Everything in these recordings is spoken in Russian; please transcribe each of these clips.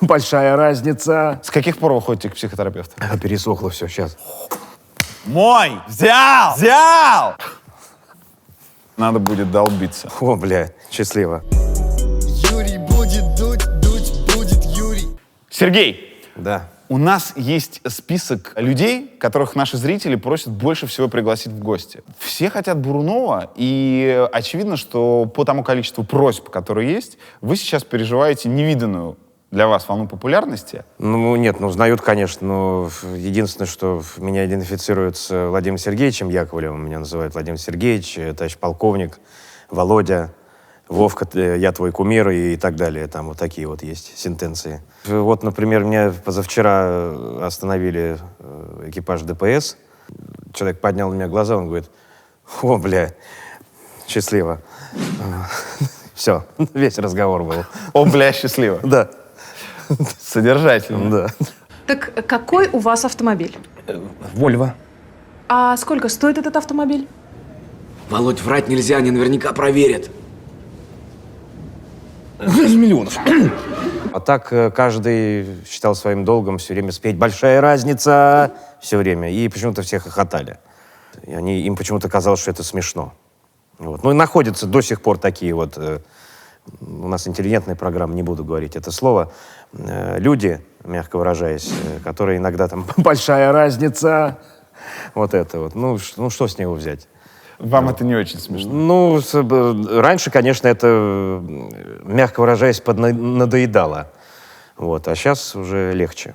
Большая разница. С каких пор вы ходите к психотерапевту? Пересохло все, сейчас. Мой! Взял! Взял! Надо будет долбиться. О, бля, счастливо. Юрий будет дуть, дуть будет Юрий. Сергей, Да. у нас есть список людей, которых наши зрители просят больше всего пригласить в гости. Все хотят Бурунова, и очевидно, что по тому количеству просьб, которые есть, вы сейчас переживаете невиданную для вас волну популярности. Ну, нет, ну, знают, конечно, но единственное, что меня идентифицирует с Владимиром Сергеевичем Яковлевым, меня называют Владимир Сергеевич, товарищ полковник, Володя, Вовка, я твой кумир и так далее. Там вот такие вот есть сентенции. Вот, например, меня позавчера остановили экипаж ДПС. Человек поднял на меня глаза, он говорит: о, бля, счастливо. Все, весь разговор был. О, бля, счастливо. Да. Содержательно. Да. Так какой у вас автомобиль? Вольво. А сколько стоит этот автомобиль? Володь, врать нельзя, они наверняка проверят. 6 миллионов. А так каждый считал своим долгом все время спеть «Большая разница» все время. И почему-то все хохотали. И им почему-то казалось, что это смешно. Вот. Ну и находятся до сих пор такие вот... у нас интеллигентная программа, не буду говорить это слово. Люди, мягко выражаясь, которые иногда там «Большая разница». Вот это вот. Ну что с него взять? Вам это не очень смешно. Ну, раньше, конечно, это, мягко выражаясь, надоедало. Вот, а сейчас уже легче.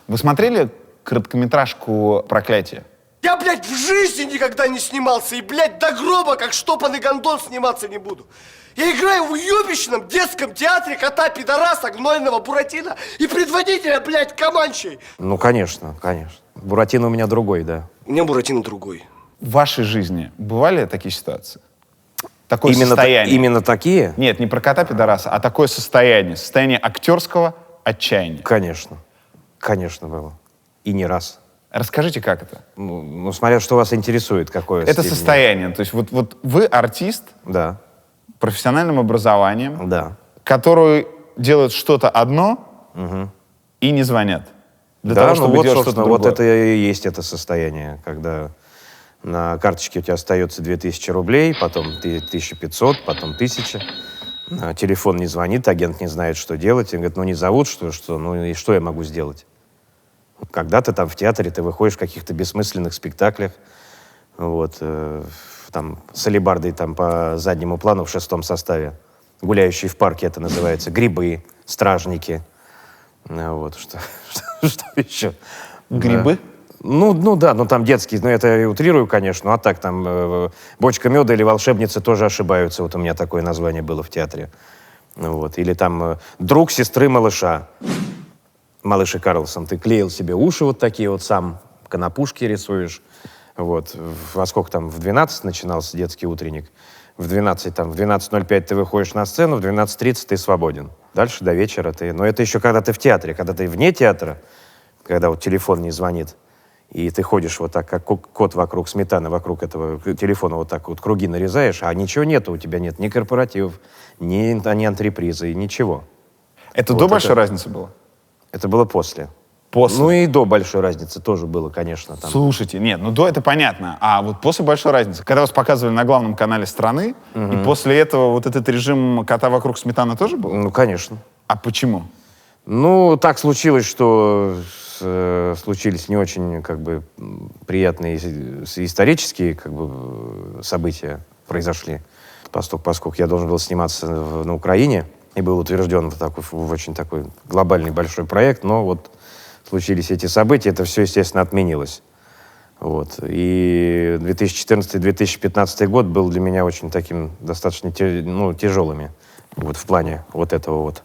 Вы смотрели короткометражку «Проклятие»? Я, блядь, в жизни никогда не снимался. И, блядь, до гроба, как штопанный гондон, сниматься не буду. Я играю в уебищном детском театре кота-пидораса, гнойного Буратино и предводителя, блядь, Команчей. Ну, конечно, конечно. Буратино у меня другой, да. У меня Буратино другой. В вашей жизни бывали такие ситуации? Такое Именно состояние? именно такие? Нет, не про кота-пидораса, а такое состояние. Состояние актерского отчаяния. Конечно. Конечно было. И не раз. Расскажите, как это? Ну, смотря, что вас интересует, какое Это степень. состояние. То есть вот вы артист Да, профессиональным образованием, да. который делает что-то одно и не звонят. Для того, чтобы вот, делать собственно, что-то вот другое. это и есть это состояние, когда на карточке у тебя остается 2000 рублей, потом 1500, потом 1000. Телефон не звонит, агент не знает, что делать. И говорит, ну не зовут, что, ну и что я могу сделать? Когда ты там в театре, ты выходишь в каких-то бессмысленных спектаклях, вот, там с алебардой там по заднему плану в 6 составе, гуляющие в парке, это называется, грибы, стражники, вот, что еще? Грибы? Ну да, ну там детские, ну это я утрирую, конечно, а так там «Бочка меда» или «Волшебницы» тоже ошибаются, вот у меня такое название было в театре, вот, или там «Друг сестры малыша». Малыш и Карлсон, ты клеил себе уши вот такие вот сам, конопушки рисуешь. Вот. Во сколько там? В 12 начинался детский утренник. В 12:05 ты выходишь на сцену, в 12:30 ты свободен. Дальше до вечера ты... Но это еще когда ты в театре. Когда ты вне театра, когда вот телефон не звонит, и ты ходишь вот так, как кот вокруг сметаны, вокруг этого телефона вот так вот круги нарезаешь, а ничего нету, у тебя нет ни корпоративов, ни антрепризы, ничего. Это Вот до это- большой разницы было? Это было после. После? Ну и до большой разницы тоже было, конечно. Там. Слушайте, нет, ну до это понятно. А вот после большой разницы, когда вас показывали на главном канале страны, и после этого вот этот режим кота вокруг сметаны тоже был? Ну, конечно. А почему? Ну, так случилось, что случились не очень, как бы, приятные исторические, как бы, события произошли. Поскольку я должен был сниматься на Украине, и был утвержден в очень такой глобальный большой проект, но вот случились эти события, это все, естественно, отменилось. Вот. И 2014-2015 год был для меня очень таким достаточно тяжелыми вот, в плане вот этого вот.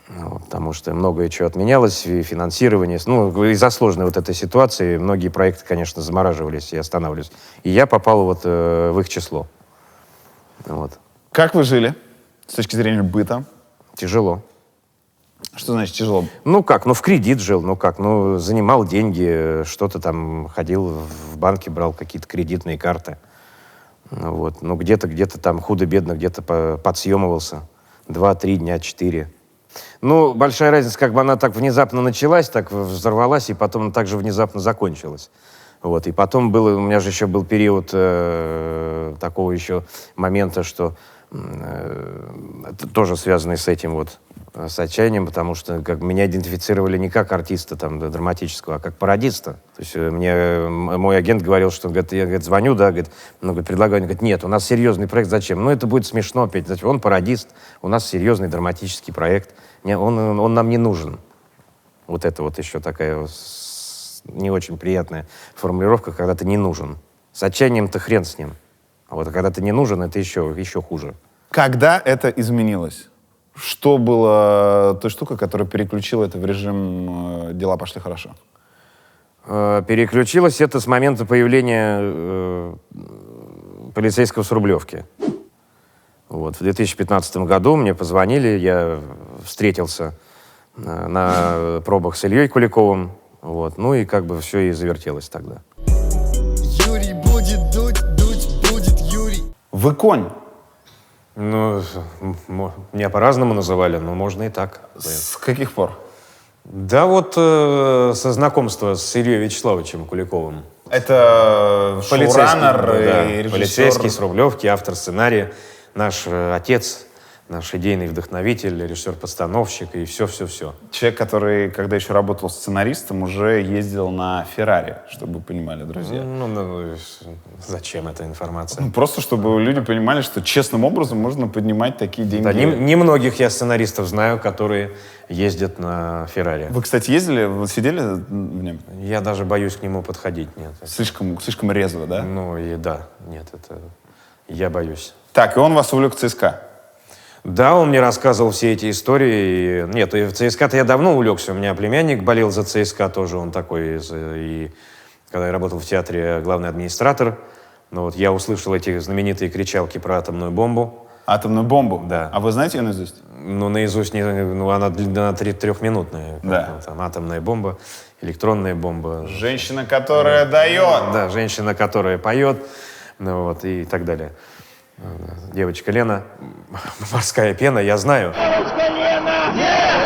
Вот, потому что многое чего отменялось, и финансирование. Ну, из-за сложной вот этой ситуации многие проекты, конечно, замораживались и останавливались. И я попал вот в их число. Вот. Как вы жили с точки зрения быта? Тяжело. Что значит тяжело? Ну как, ну в кредит жил, ну как, ну занимал деньги, что-то там ходил в банке, брал какие-то кредитные карты. Ну, вот. Ну где-то там худо-бедно, где-то подсъемывался. 2-3 дня, 4. Ну, большая разница, как бы она так внезапно началась, так взорвалась, и потом она также внезапно закончилась. Вот. И потом у меня же еще был период такого еще момента, что тоже связанный с этим вот, с отчаянием, потому что как меня идентифицировали не как артиста там, драматического, а как пародиста. То есть мне мой агент говорил, что говорит, я говорит, звоню, да, говорит, предлагаю, он говорит, нет, у нас серьезный проект, зачем? Ну, это будет смешно опять, зачем? Он пародист, у нас серьезный драматический проект, он нам не нужен. Вот это вот еще такая не очень приятная формулировка, когда ты не нужен. С отчаянием-то хрен с ним. А вот когда ты не нужен, это еще хуже. Когда это изменилось? Что было той штукой, которая переключила это в режим «дела пошли хорошо»? Переключилось это с момента появления полицейского с Рублевки. Вот. В 2015 году мне позвонили, я встретился на пробах с Ильей Куликовым. Вот. Ну и как бы все и завертелось тогда. Юрий будет дуть будет Юрий. Вы конь. Ну, меня по-разному называли, но можно и так. С каких пор? Да вот со знакомства с Ильей Вячеславовичем Куликовым. Это шоураннер да, и режиссер. полицейский с Рублевки, автор сценария, наш отец, наш идейный вдохновитель, режиссер-постановщик и все-все-все. Человек, который, когда еще работал сценаристом, уже ездил на Феррари, чтобы вы понимали, друзья. Ну, зачем эта информация? Ну, просто чтобы люди понимали, что честным образом можно поднимать такие деньги. Да, немногих я сценаристов знаю, которые ездят на Феррари. Вы, кстати, ездили, вы сидели в нем? Я даже боюсь к нему подходить, нет. Слишком резво, да? Ну и да, нет, это я боюсь. Так, и он вас увлек в ЦСКА? Да, он мне рассказывал все эти истории. Нет, и в ЦСКА-то я давно увлекся. У меня племянник болел за ЦСКА тоже, он такой. И когда я работал в театре, главный администратор, ну, вот я услышал эти знаменитые кричалки про атомную бомбу. Атомную бомбу? Да. А вы знаете ее наизусть? Ну, наизусть, она длина трехминутная. Да. Там атомная бомба, электронная бомба. Женщина, которая дает. Да, женщина, которая поет, ну, вот, и так далее. Девочка Лена, морская пена, я знаю. Девочка Лена,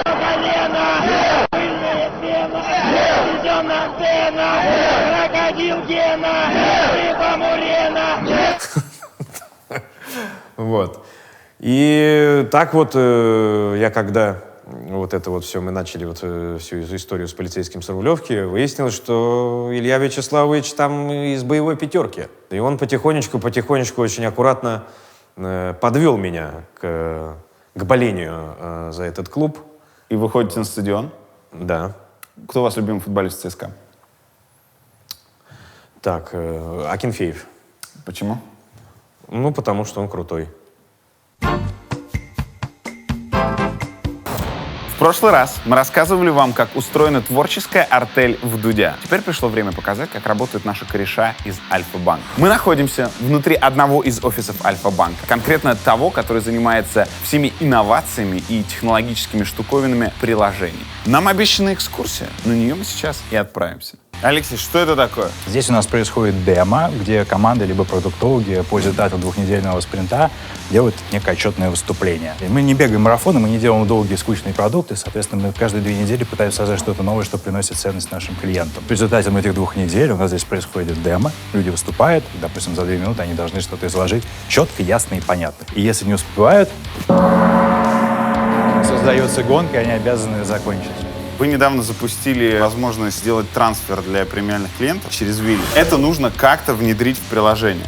колено, пыльная пена, идем на сцену, крокодил Гена, рыба Мурена. Вот. И так вот я когда вот это вот все, мы начали вот всю историю с полицейским с Рублевки, выяснилось, что Илья Вячеславович там из боевой пятерки. И он потихонечку, очень аккуратно подвел меня к болению за этот клуб. И вы ходите на стадион? Да. Кто у вас любимый футболист ЦСКА? Так, Акинфеев. Почему? Ну, потому что он крутой. В прошлый раз мы рассказывали вам, как устроена творческая артель в Дудя. Теперь пришло время показать, как работают наши кореша из Альфа-банка. Мы находимся внутри одного из офисов Альфа-банка. Конкретно того, который занимается всеми инновациями и технологическими штуковинами приложений. Нам обещана экскурсия. На нее мы сейчас и отправимся. Алексей, что это такое? Здесь у нас происходит демо, где команда либо продуктологи по результату двухнедельного спринта делают некое отчетное выступление. И мы не бегаем марафоны, мы не делаем долгие скучные продукты, соответственно, мы каждые 2 недели пытаемся создать что-то новое, что приносит ценность нашим клиентам. В результате этих 2 недель у нас здесь происходит демо, люди выступают, и, допустим, за 2 минуты они должны что-то изложить четко, ясно и понятно. И если не успевают, создается гонка, и они обязаны закончить. Вы недавно запустили возможность сделать трансфер для премиальных клиентов через Вилли. Это нужно как-то внедрить в приложение.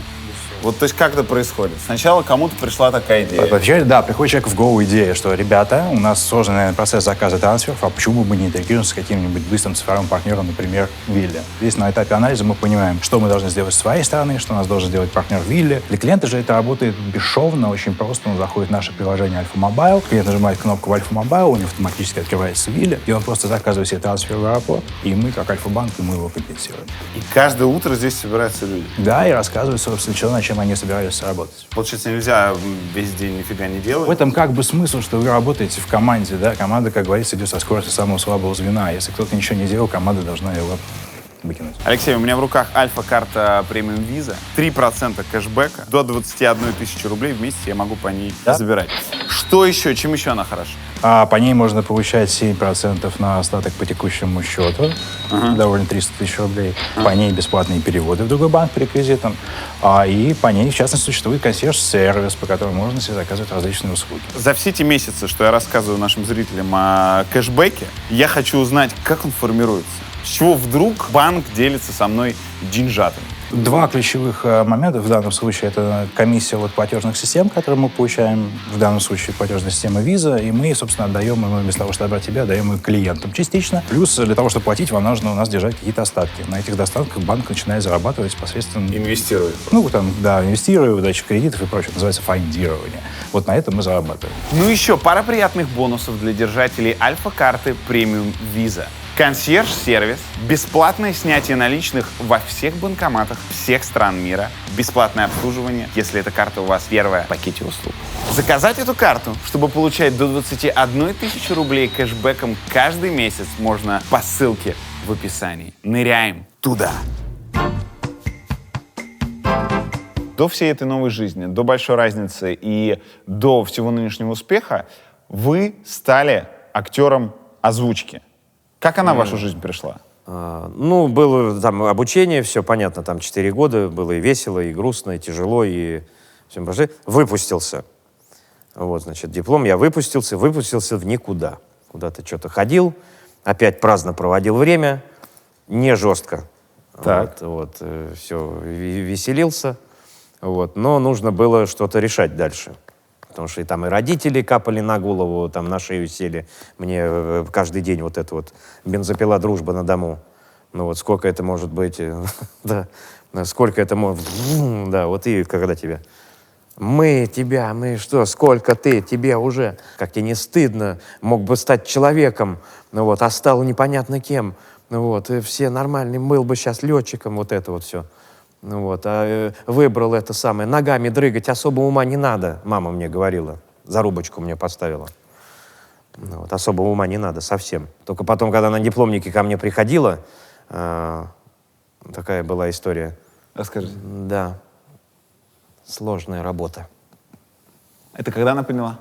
Вот, то есть, как это происходит? Сначала кому-то пришла такая идея. Вообще, да, приходит человек в голову идея, что, ребята, у нас сложный, наверное, процесс заказа трансферов, а почему бы мы не интегрируемся с каким-нибудь быстрым цифровым партнером, например, Вилли? Здесь на этапе анализа мы понимаем, что мы должны сделать с своей стороны, что у нас должен сделать партнер Вилли. Для клиента же это работает бесшовно, очень просто. Он заходит в наше приложение Альфа Мобайл, клиент нажимает кнопку в Альфа Мобайл, у него автоматически открывается Вилли, и он просто заказывает себе трансфер в аэропорт, и мы, как Альфа-банк, мы его компенсируем. И каждое утро здесь собираются люди. Да, и рассказывают, собственно, что, над чем они собираются работать. Получается, нельзя весь день нифига не делать. В этом как бы смысл, что вы работаете в команде, да, команда, как говорится, идет со скоростью самого слабого звена. Если кто-то ничего не делал, команда должна его выкинуть. Алексей, у меня в руках Альфа-карта премиум виза, 3% кэшбэка, до 21 тысячи рублей в месяц я могу по ней забирать. Что еще, чем еще она хороша? А по ней можно получать 7% на остаток по текущему счету, довольно 300 тысяч рублей. По ней бесплатные переводы в другой банк по реквизитам. И по ней, в частности, существует консьерж-сервис, по которому можно себе заказывать различные услуги. За все те месяцы, что я рассказываю нашим зрителям о кэшбэке, я хочу узнать, как он формируется. С чего вдруг банк делится со мной деньжатами? Два ключевых момента в данном случае — это комиссия от платежных систем, которые мы получаем, в данном случае платежная система Visa, и мы, собственно, отдаем, вместо того, чтобы отдать тебе, отдаем ее клиентам частично. Плюс для того, чтобы платить, вам нужно у нас держать какие-то остатки. На этих достатках банк начинает зарабатывать посредством... Инвестирует. Инвестируя, выдача кредитов и прочее. Называется фондирование. Вот на этом мы зарабатываем. Ну еще пара приятных бонусов для держателей Альфа-карты премиум Visa. Консьерж-сервис, бесплатное снятие наличных во всех банкоматах всех стран мира, бесплатное обслуживание, если эта карта у вас первая в пакете услуг. Заказать эту карту, чтобы получать до 21 тысячи рублей кэшбэком каждый месяц, можно по ссылке в описании. Ныряем туда! До всей этой новой жизни, до большой разницы и до всего нынешнего успеха вы стали актером озвучки. Как она в вашу жизнь пришла? Было там обучение, все понятно, там 4 года, было и весело, и грустно, и тяжело, и всем прочее. Выпустился. Вот, значит, диплом я выпустился в никуда. Куда-то что-то ходил, опять праздно проводил время, не жестко. Так. Все, веселился. Вот, но нужно было что-то решать дальше. Потому что и там и родители капали на голову, там на шею сели. Мне каждый день вот эта вот бензопила «Дружба на дому». Сколько это может быть? Да, сколько это может... Да, вот и когда тебе... Мы что, сколько ты, тебе уже? Как тебе не стыдно? Мог бы стать человеком, а стал непонятно кем. И все нормальные, был бы сейчас летчиком, вот это вот все. Выбрал это самое. Ногами дрыгать особо ума не надо, мама мне говорила. Зарубочку мне поставила. Особого ума не надо совсем. Только потом, когда на дипломнике ко мне приходила, такая была история. Расскажи. Да. Сложная работа. Это когда она поняла?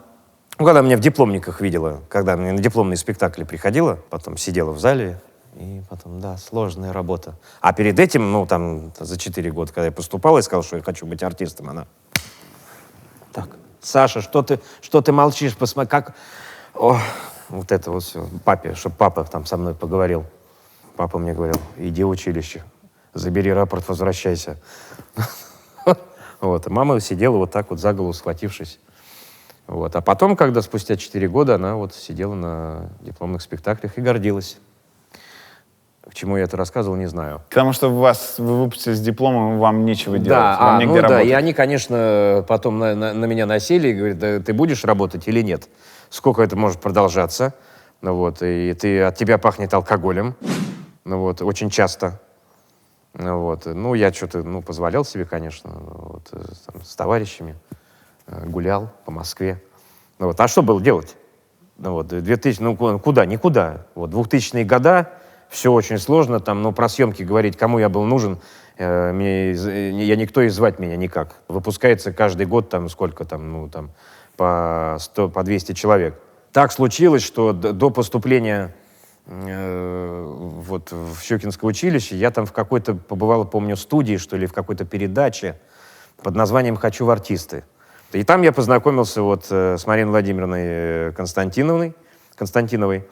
Когда меня в дипломниках видела, когда мне на дипломные спектакли приходила, потом сидела в зале, и потом, да, сложная работа. А перед этим, за 4 года, когда я поступал и сказал, что я хочу быть артистом, она... Так, Саша, что ты молчишь? Посмотри, как... Вот это вот все. Папе, чтобы папа там со мной поговорил. Папа мне говорил, иди в училище, забери рапорт, возвращайся. А мама сидела вот так вот за голову схватившись. А потом, когда спустя 4 года, она сидела на дипломных спектаклях и гордилась. К чему я это рассказывал, не знаю. Потому что вы выпустились с дипломом, вам нечего делать, вам негде да, работать. и они, конечно, потом на меня насели и говорят, да, ты будешь работать или нет? Сколько это может продолжаться? И от тебя пахнет алкоголем, очень часто. Я что-то, позволял себе, конечно, с товарищами гулял по Москве. А что было делать? 2000, куда? Никуда. 2000-е года, все очень сложно, про съемки говорить, кому я был нужен, я никто и звать меня никак. Выпускается каждый год, по 100, по 200 человек. Так случилось, что до поступления в Щукинское училище я там в какой-то, побывал, помню, студии, что ли, в какой-то передаче под названием «Хочу в артисты». И там я познакомился с Мариной Владимировной Константиновой,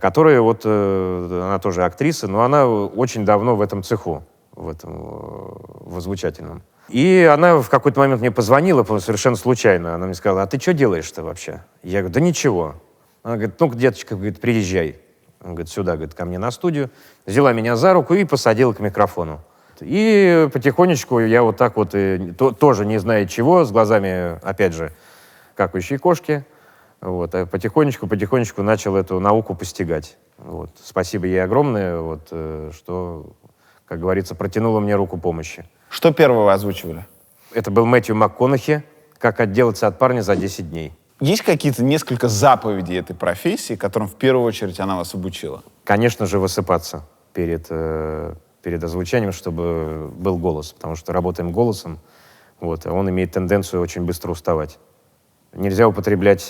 которая она тоже актриса, но она очень давно в этом цеху, в озвучательном. И она в какой-то момент мне позвонила, совершенно случайно. Она мне сказала, а ты что делаешь-то вообще? Я говорю, да ничего. Она говорит, ну-ка, деточка, приезжай. Она говорит, сюда, ко мне на студию. Взяла меня за руку и посадила к микрофону. И потихонечку я тоже не зная чего, с глазами, опять же, какающие кошки, а потихонечку начал эту науку постигать. Спасибо ей огромное, что, как говорится, протянула мне руку помощи. Что первого вы озвучивали? Это был Мэтью МакКонахи «Как отделаться от парня за 10 дней». Есть какие-то несколько заповедей этой профессии, которым в первую очередь она вас обучила? Конечно же, высыпаться перед озвучанием, чтобы был голос, потому что работаем голосом, а он имеет тенденцию очень быстро уставать. Нельзя употреблять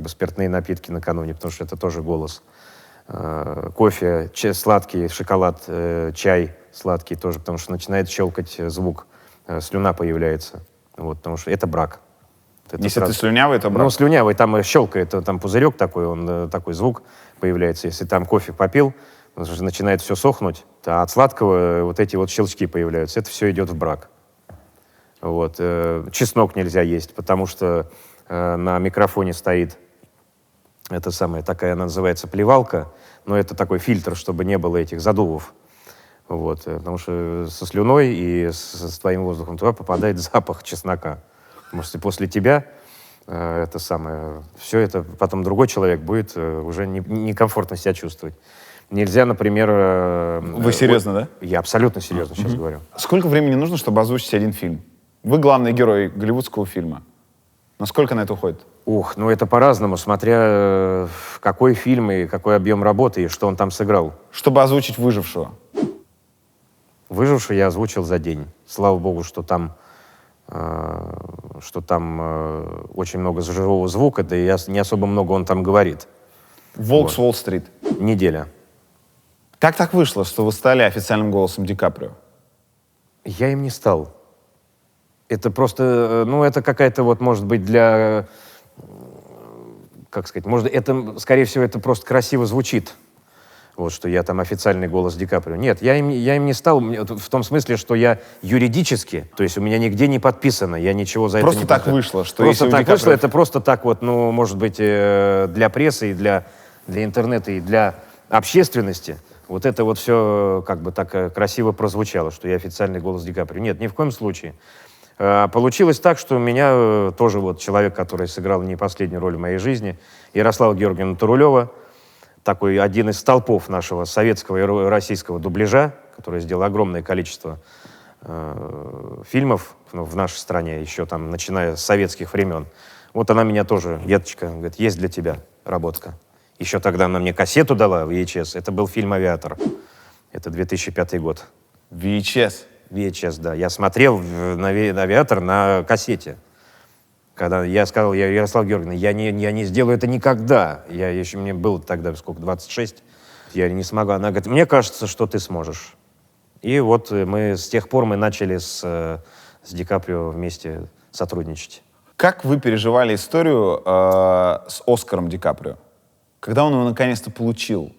спиртные напитки накануне, потому что это тоже голос. Кофе, сладкий, шоколад, чай сладкий тоже, потому что начинает щелкать звук, слюна появляется. Вот, потому что это брак. Это Если сразу. ты слюнявый, то брак. Ну, слюнявый, там щелкает, там пузырек такой, такой звук появляется. Если там кофе попил, начинает все сохнуть, а от сладкого вот эти вот щелчки появляются. Это все идет в брак. Вот. Чеснок нельзя есть, потому что на микрофоне стоит такая, она называется плевалка, но это такой фильтр, чтобы не было этих задувов. Вот. Потому что со слюной и с твоим воздухом туда попадает запах чеснока. Потому что после тебя все это, потом другой человек будет уже некомфортно себя чувствовать. Нельзя, например... Вы серьезно, да? Я абсолютно серьезно сейчас говорю. Сколько времени нужно, чтобы озвучить один фильм? Вы главный герой голливудского фильма. Насколько на это уходит? Это по-разному, смотря какой фильм и какой объем работы, и что он там сыграл. Чтобы озвучить «Выжившего». «Выжившего» я озвучил за день. Слава богу, что там очень много живого звука, да и не особо много он там говорит. «Волк с Уолл-стрит». Неделя. Как так вышло, что вы стали официальным голосом Ди Каприо? Я им не стал. Это просто, это какая-то может быть для, это, скорее всего, это просто красиво звучит. Вот, что я там официальный голос Ди Каприо. Нет, я им не стал, в том смысле, что я юридически, то есть у меня нигде не подписано, я ничего за просто это не... так вышло, что просто если так вышло, это просто так может быть, для прессы и для интернета и для общественности. Вот это вот все так красиво прозвучало, что я официальный голос Ди Каприо. Нет, ни в коем случае. Получилось так, что у меня тоже человек, который сыграл не последнюю роль в моей жизни, Ярослава Георгиевна Тарулева, такой один из столпов нашего советского и российского дубляжа, который сделал огромное количество фильмов в нашей стране, еще там, начиная с советских времен. Вот она меня тоже, деточка, говорит, есть для тебя работка. Еще тогда она мне кассету дала в VHS. Это был фильм «Авиатор». Это 2005 год. VHS? VHS, да. Я смотрел на «Авиатор» на кассете. Когда я сказал, Ярослав Георгиевна, я не сделаю это никогда. Мне было тогда, 26, я не смогу. Она говорит, мне кажется, что ты сможешь. И вот с тех пор мы начали с Ди Каприо вместе сотрудничать. Как вы переживали историю с Оскаром Ди Каприо? Когда он его наконец-то получил,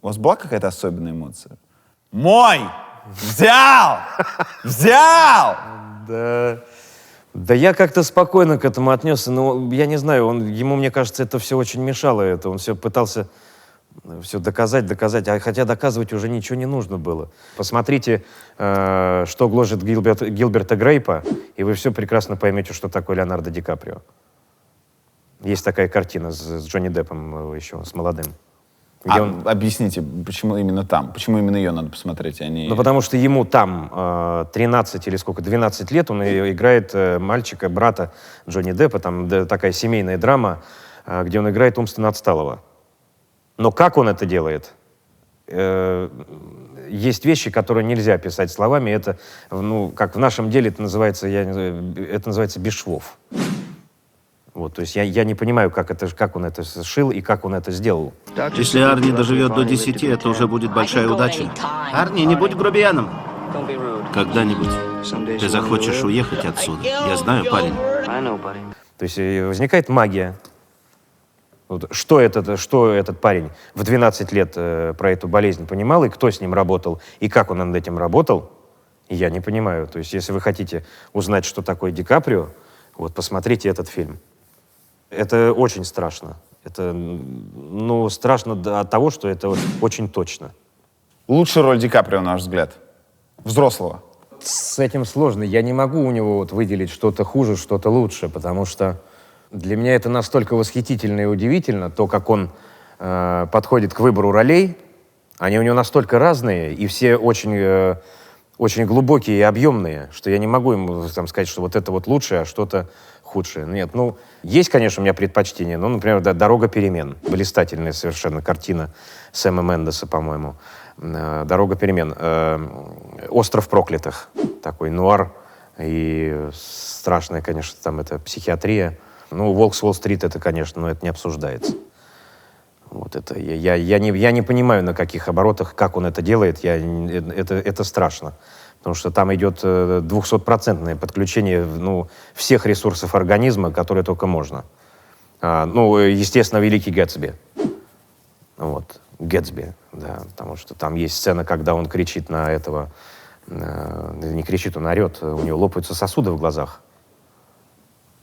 у вас была какая-то особенная эмоция? Мой! Взял! Взял! Да я как-то спокойно к этому отнесся, но я не знаю, ему, мне кажется, это все очень мешало. Он все пытался все доказать, хотя доказывать уже ничего не нужно было. Посмотрите, что гложет Гилберта Грейпа, и вы все прекрасно поймете, что такое Леонардо Ди Каприо. Есть такая картина с Джонни Деппом еще, с молодым. Объясните, почему именно там? Почему именно ее надо посмотреть, а не... потому что ему там 13 или 12 лет, он играет мальчика, брата Джонни Деппа, там такая семейная драма, где он играет умственно отсталого. Но как он это делает? Есть вещи, которые нельзя описать словами. Это, как в нашем деле это называется без швов. Вот, то есть я не понимаю, как он это сшил и как он это сделал. Если Арни доживет до 10, это уже будет большая удача. Арни, не будь грубияном. Когда-нибудь ты захочешь уехать отсюда. Я знаю, парень. То есть возникает магия. Вот, что этот парень в 12 лет про эту болезнь понимал, и кто с ним работал, и как он над этим работал, я не понимаю. То есть если вы хотите узнать, что такое Ди Каприо, посмотрите этот фильм. Это очень страшно. Это, страшно от того, что это очень точно. Лучшая роль Ди Каприо, на ваш взгляд? Взрослого? С этим сложно. Я не могу у него выделить что-то хуже, что-то лучше, потому что для меня это настолько восхитительно и удивительно, то, как он подходит к выбору ролей. Они у него настолько разные, и все очень, очень глубокие и объемные, что я не могу ему сказать, что вот это лучшее, а что-то худшее. Нет, есть, конечно, у меня предпочтение. Например, «Дорога перемен». Блистательная совершенно картина Сэма Мендеса, по-моему. «Дорога перемен». «Остров проклятых». Такой нуар И страшная, конечно, там это психиатрия. Ну, «Волк с Уолл-стрит» это, конечно, но это не обсуждается. Вот это я не понимаю, на каких оборотах, как он это делает. Это страшно. Потому что там идет 200% подключение всех ресурсов организма, которые только можно. Естественно, «Великий Гэтсби». Вот. Гэтсби, да. Потому что там есть сцена, когда он кричит на этого... Не кричит, он орет. У него лопаются сосуды в глазах.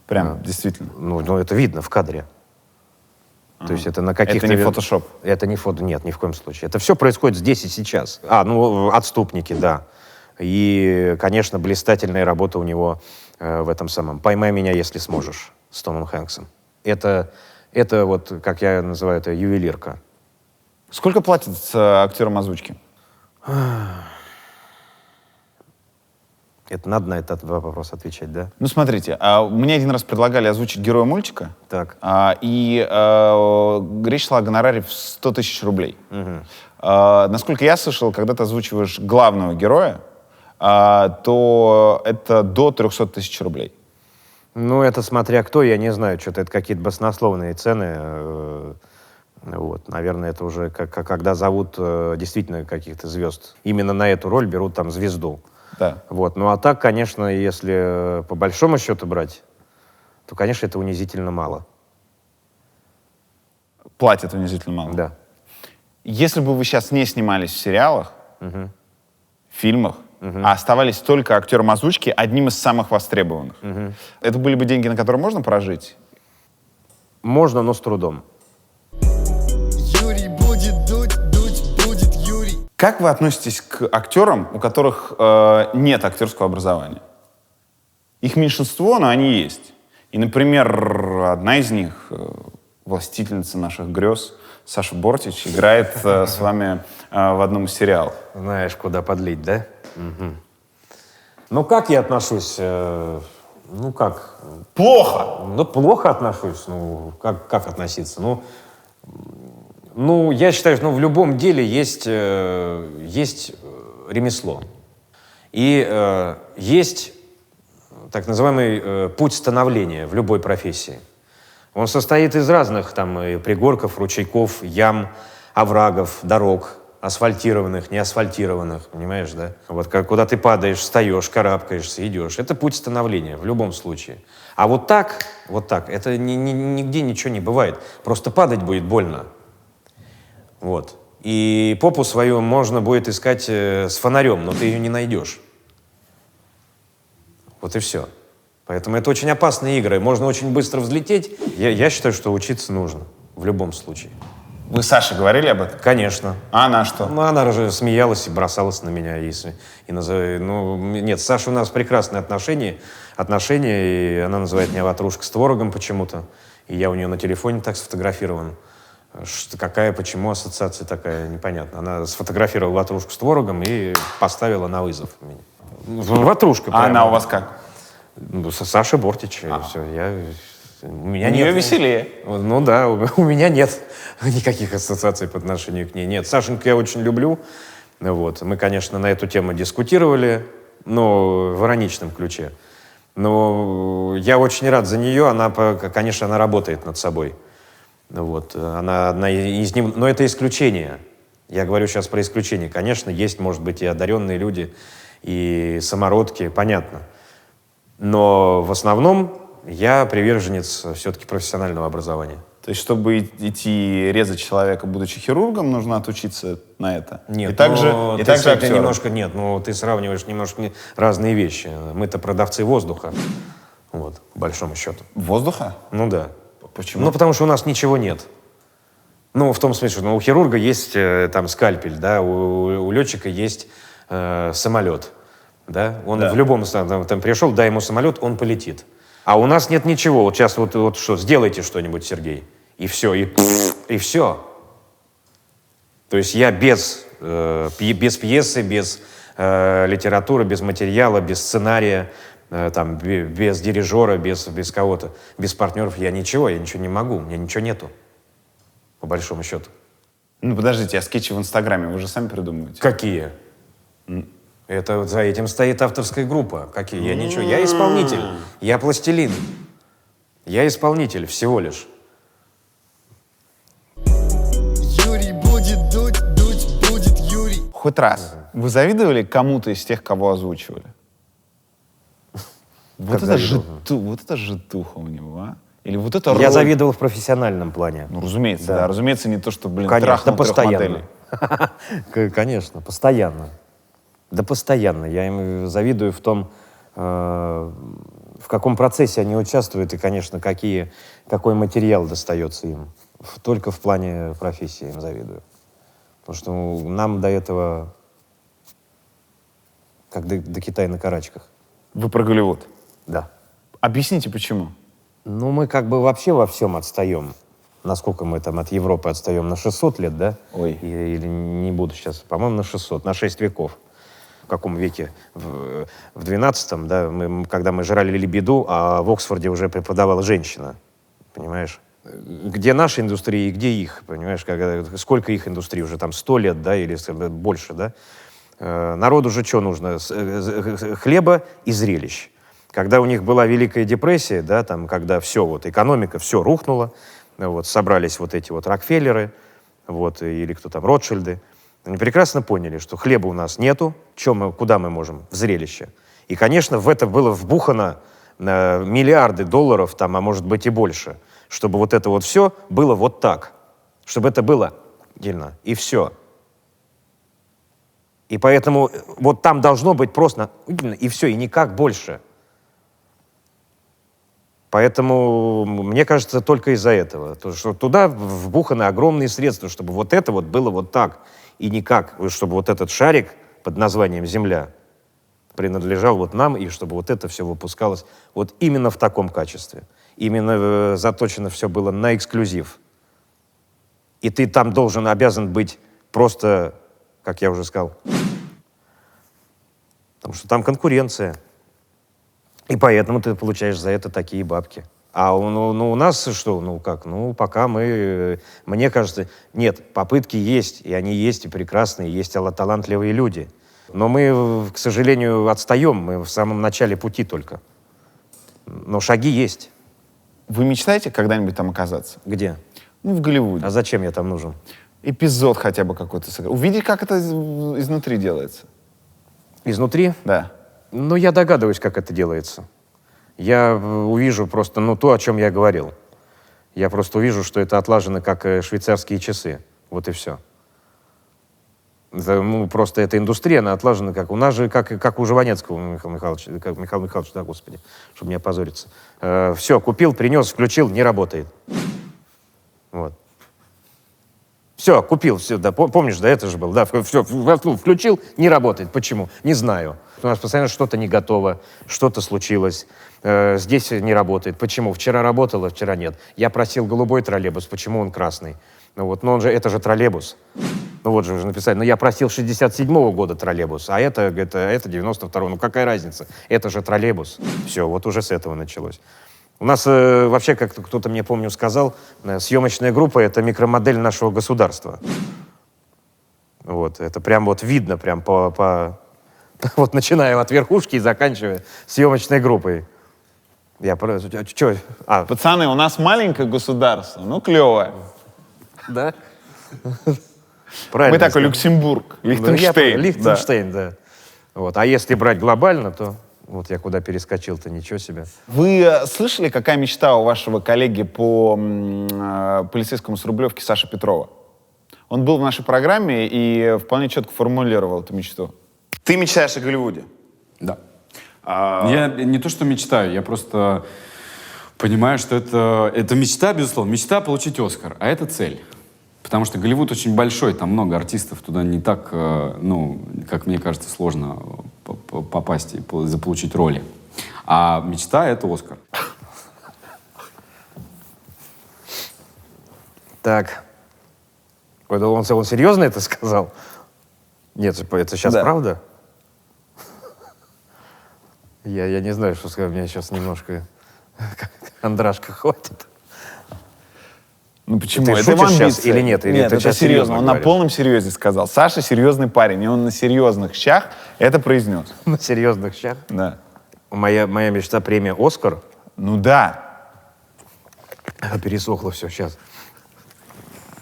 Прям, действительно. Ну, это видно в кадре. То есть это на каких-то... Это не фотошоп? Это не фото, нет, ни в коем случае. Это все происходит здесь и сейчас. «Отступники», да. И, конечно, блистательная работа у него в этом самом «Поймай меня, если сможешь» с Томом Хэнксом. Это вот, как я называю, это ювелирка. Сколько платят актерам озвучки? Это надо на этот вопрос отвечать, да? Ну, смотрите, мне один раз предлагали озвучить героя мультика, Так. и речь шла о гонораре в 100 тысяч рублей. Насколько я слышал, когда ты озвучиваешь главного героя, то это до 300 тысяч рублей. Ну, это смотря кто, я не знаю, что-то это какие-то баснословные цены. Вот, наверное, это уже когда зовут действительно каких-то звезд. Именно на эту роль берут там звезду. Да. Вот. Ну, а так, конечно, если по большому счету брать, то, конечно, это унизительно мало. Платят унизительно мало? Да. Если бы вы сейчас не снимались в сериалах, фильмах, а оставались только актером озвучки, одним из самых востребованных, это были бы деньги, на которые можно прожить? Можно, но с трудом. Юрий будет дуть, дуть будет Юрий. Как вы относитесь к актерам, у которых нет актерского образования? Их меньшинство, но они есть. И, например, одна из них, властительница наших грез, Саша Бортич, играет с вами в одном из сериалов. Знаешь, куда подлить, да? Угу. Ну, как я отношусь? Ну, как? Плохо! Ну, плохо отношусь. Ну, как относиться? Ну, я считаю, что в любом деле есть ремесло. И есть так называемый путь становления в любой профессии. Он состоит из разных там пригорков, ручейков, ям, оврагов, дорог, асфальтированных, неасфальтированных, понимаешь, да? Вот куда ты падаешь, встаешь, карабкаешься, идешь. Это путь становления в любом случае. А вот так, это нигде ничего не бывает. Просто падать будет больно. Вот. И попу свою можно будет искать с фонарем, но ты ее не найдешь. Вот и все. Поэтому это очень опасные игры. Можно очень быстро взлететь. Я считаю, что учиться нужно в любом случае. Вы с Сашей говорили об этом? Конечно. А она что? Ну, она же смеялась и бросалась на меня. Нет, с Сашей у нас прекрасные отношения, и она называет меня ватрушка с творогом почему-то. И я у нее на телефоне так сфотографирован. Почему ассоциация такая, непонятно. Она сфотографировала ватрушку с творогом и поставила на вызов меня. Ватрушка. А она у вас как? Саша Бортич. Все, у меня нет. Ее веселее. Ну да, у меня нет никаких ассоциаций по отношению к ней. Нет, Сашеньку я очень люблю. Вот. Мы, конечно, на эту тему дискутировали, но в ироничном ключе. Но я очень рад за нее. Конечно, она работает над собой. Вот. Она одна из них. Но это исключение. Я говорю сейчас про исключение. Конечно, есть, может быть, и одаренные люди, и самородки, понятно. Но в основном я приверженец все-таки профессионального образования. То есть, чтобы идти резать человека, будучи хирургом, нужно отучиться на это? Нет, и также немножко нет. Ты сравниваешь немножко разные вещи. Мы-то продавцы воздуха, вот, по большому счету. Воздуха? Ну да. Почему? Ну, потому что у нас ничего нет. Ну, в том смысле, что у хирурга есть там скальпель, да, у летчика есть самолет, да. Он в любом там пришел, дай ему самолет, он полетит. А у нас нет ничего. Вот сейчас вот что, сделайте что-нибудь, Сергей. И все, и все. То есть я без пьесы, без литературы, без материала, без сценария, там, без дирижера, без кого-то, без партнеров, я ничего не могу, у меня ничего нету, по большому счету. Ну, подождите, а скетчи в Инстаграме вы же сами придумываете? Какие? Это вот за этим стоит авторская группа. Какие? Я ничего. Я исполнитель. Я пластилин. Я исполнитель всего лишь. Юрий будет дуть будет Юрий. Хоть раз вы завидовали кому-то из тех, кого озвучивали? Вот это, вот это житуха у него, а? Или вот это Я роль? завидовал в профессиональном плане. Ну, разумеется, Да. да. Разумеется, не то, что, блин, Конечно, трахнул трех постоянно. моделей. Конечно, постоянно. Да постоянно. Я им завидую в том, в каком процессе они участвуют и, конечно, какой материал достается им. Только в плане профессии им завидую. Потому что нам до этого как до Китая на карачках. Вы про Голливуд. Да. Объясните, почему? Ну, мы как бы вообще во всем отстаем. Насколько мы там от Европы отстаем? На 600 лет, да? Ой. Или не буду сейчас. По-моему, на 600, на 6 веков. В каком веке? В 12-м, да, когда мы жрали лебеду, а в Оксфорде уже преподавала женщина. Понимаешь? Где наша индустрия и где их, понимаешь? Сколько их индустрии уже, там 100 лет, да, или больше, да? Народу же что нужно? Хлеба и зрелищ. Когда у них была Великая депрессия, да, там, когда все, вот, экономика, все рухнула, вот, собрались вот эти вот Рокфеллеры, вот, или кто там, Ротшильды, они прекрасно поняли, что хлеба у нас нету, куда мы можем? В зрелище. И, конечно, в это было вбухано миллиарды долларов, там, а может быть и больше, чтобы вот это вот все было вот так, чтобы это было отдельно, и все. И поэтому вот там должно быть просто и все, и никак больше. Поэтому, мне кажется, только из-за этого. То, что туда вбуханы огромные средства, чтобы вот это вот было вот так. И никак, чтобы вот этот шарик под названием «Земля» принадлежал вот нам, и чтобы вот это все выпускалось вот именно в таком качестве. Именно заточено все было на эксклюзив. И ты там обязан быть просто, как я уже сказал, потому что там конкуренция. И поэтому ты получаешь за это такие бабки. А у нас что? Ну как? Ну пока мне кажется, нет, попытки есть, и они есть, и прекрасные, есть талантливые люди. Но мы, к сожалению, отстаем, мы в самом начале пути только. Но шаги есть. Вы мечтаете когда-нибудь там оказаться? Где? Ну, в Голливуде. А зачем я там нужен? Эпизод хотя бы какой-то сыграть. Увидеть, как это изнутри делается. Изнутри? Да. Ну, я догадываюсь, как это делается. Я увижу просто, то, о чем я говорил. Я просто увижу, что это отлажено, как швейцарские часы. Вот и все. Просто эта индустрия, она отлажена, как у нас же, как у Жванецкого Михаила Михайловича, да, господи, чтобы не опозориться. Все, купил, принес, включил, не работает. Вот. Все, купил, все, да, помнишь, да, это же был, да, все, включил, не работает. Почему? Не знаю. У нас постоянно что-то не готово, что-то случилось, здесь не работает. Почему? Вчера работало, вчера нет. Я просил голубой троллейбус, почему он красный? Но это же троллейбус. Вот же уже написали, я просил 67-го года троллейбус, а это 92-го. Ну какая разница? Это же троллейбус. Все, вот уже с этого началось. У нас вообще, как кто-то мне, помню, сказал, съемочная группа — это микромодель нашего государства. Вот, это прям вот видно, прям вот начиная от верхушки и заканчивая съемочной группой. Пацаны, у нас маленькое государство, клевое. Да? Правильно. Мы такой Люксембург, Лихтенштейн. Лихтенштейн, да. Вот. А если брать глобально, то вот я куда перескочил-то, ничего себе. Вы слышали, какая мечта у вашего коллеги по полицейскому с Рублевки Саши Петрова? Он был в нашей программе и вполне четко формулировал эту мечту. Ты мечтаешь о Голливуде? Да. Я не то, что мечтаю, я просто понимаю, что это мечта, безусловно. Мечта получить «Оскар», а это цель. Потому что Голливуд очень большой, там много артистов, туда не так, как мне кажется, сложно попасть и заполучить роли. А мечта — это «Оскар». Так. Он серьезно это сказал? Нет, это сейчас правда? Я не знаю, что сказать, у меня сейчас немножко андрашка хватит. Ну почему? Ты Это шутишь его сейчас амбиция. или нет? Или Нет, ты это сейчас серьезно. серьезно Он на говоришь? полном серьезе сказал. Саша серьезный парень, и он на серьезных щах это произнес. На серьезных щах. Да. Моя мечта — премия «Оскар». Ну да. Пересохло все сейчас.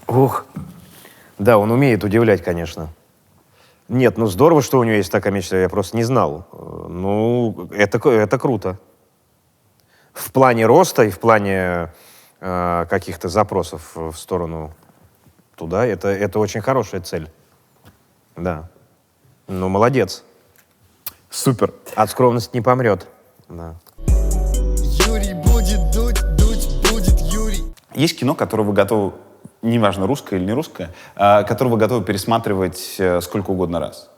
Ух. Да, он умеет удивлять, конечно. Нет, ну здорово, что у него есть такая мечта, я просто не знал. Ну, это круто. В плане роста и в плане каких-то запросов в сторону туда, это очень хорошая цель. Да. Ну, молодец. Супер. От скромности не помрет. Да. Юрий будет дуть, дуть будет Юрий. Есть кино, которое вы готовы, неважно, русское или не русское, которое вы готовы пересматривать сколько угодно раз?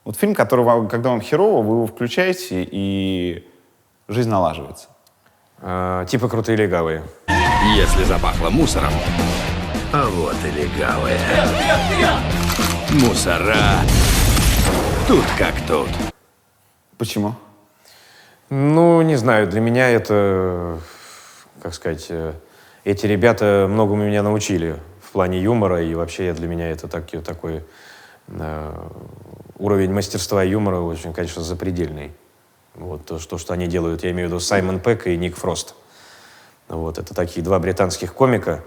Вот фильм, который вам, когда вам херово, вы его включаете, и жизнь налаживается. Типа «Крутые легавые». Если запахло мусором, а вот и легавые. Мусора. Тут как тут. Почему? Ну, не знаю, для меня это, как сказать, эти ребята многому меня научили в плане юмора, и вообще для меня это такой уровень мастерства и юмора очень, конечно, запредельный. Вот то, что они делают, я имею в виду Саймон Пегг и Ник Фрост. Вот, это такие два британских комика.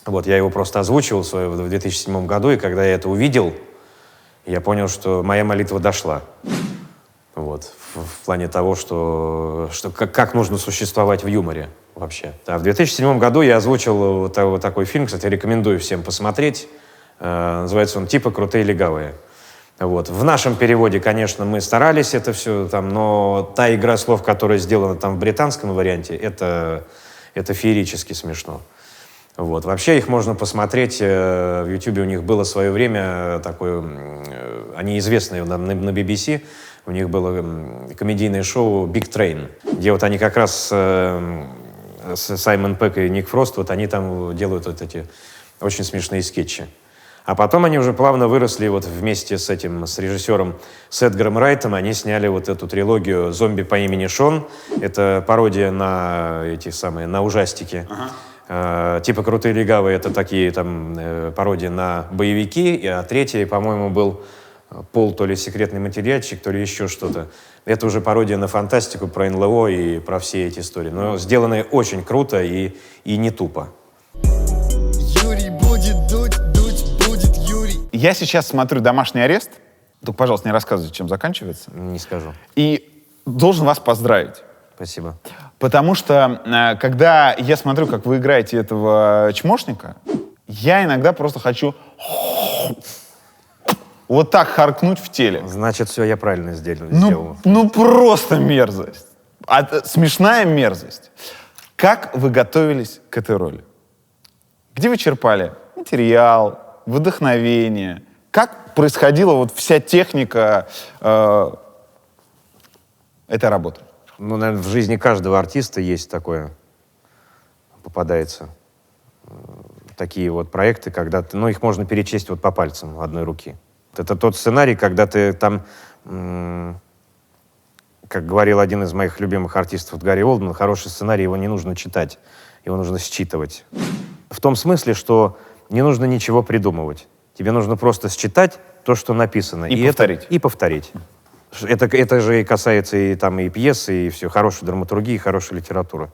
Вот, я его просто озвучивал в 2007 году, и когда я это увидел, я понял, что моя молитва дошла. Вот, в плане того, как нужно существовать в юморе вообще. Да, в 2007 году я озвучил вот такой фильм, кстати, рекомендую всем посмотреть. Называется он «Типа крутые легавые». Вот. В нашем переводе, конечно, мы старались это все, но та игра слов, которая сделана там в британском варианте, это феерически смешно. Вот. Вообще их можно посмотреть, в Ютубе у них было в свое время такое, они известные на BBC, у них было комедийное шоу «Big Train», где вот они как раз Саймон Пегг и Ник Фрост, вот они там делают вот эти очень смешные скетчи. А потом они уже плавно выросли вот вместе с режиссером, с Эдгаром Райтом, они сняли вот эту трилогию «Зомби по имени Шон». Это пародия на на ужастики. Типа «Крутые легавые» — это такие там пародии на боевики, а третий, по-моему, был «Пол», то ли «Секретный материальчик», то ли еще что-то. Это уже пародия на фантастику про НЛО и про все эти истории. Но сделанные очень круто и не тупо. Юрий будет дуть, дуть будет Юрий. Я сейчас смотрю «Домашний арест». Только, пожалуйста, не рассказывайте, чем заканчивается. Не скажу. И должен вас поздравить. Спасибо. Потому что, когда я смотрю, как вы играете этого чмошника, я иногда просто хочу вот так харкнуть в теле. Значит, все я правильно сделал. Ну просто мерзость. Смешная мерзость. Как вы готовились к этой роли? Где вы черпали материал, вдохновение? Как происходила вот вся техника этой работы? Ну, наверное, в жизни каждого артиста есть такое, попадается. Такие вот проекты, когда их можно перечесть вот по пальцам одной руки. Это тот сценарий, когда ты там, как говорил один из моих любимых артистов, Гарри Олдман, хороший сценарий, его не нужно читать, его нужно считывать. В том смысле, что не нужно ничего придумывать. Тебе нужно просто считать то, что написано. И повторить. И повторить. Это же и касается и пьесы, и все, хорошей драматургии, и хорошей литературы.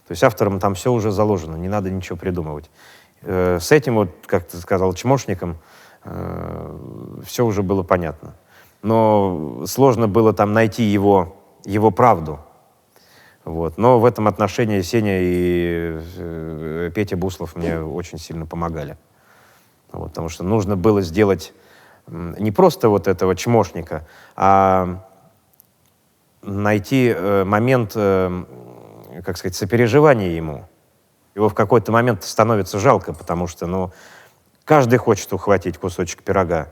То есть авторам там все уже заложено, не надо ничего придумывать. С этим, вот, как ты сказал, чмошником, все уже было понятно. Но сложно было там найти его правду. Вот. Но в этом отношении Сеня и Петя Буслов мне очень сильно помогали. Вот, потому что нужно было сделать не просто вот этого чмошника, а найти момент, как сказать, сопереживания ему. Его в какой-то момент становится жалко, потому что, каждый хочет ухватить кусочек пирога.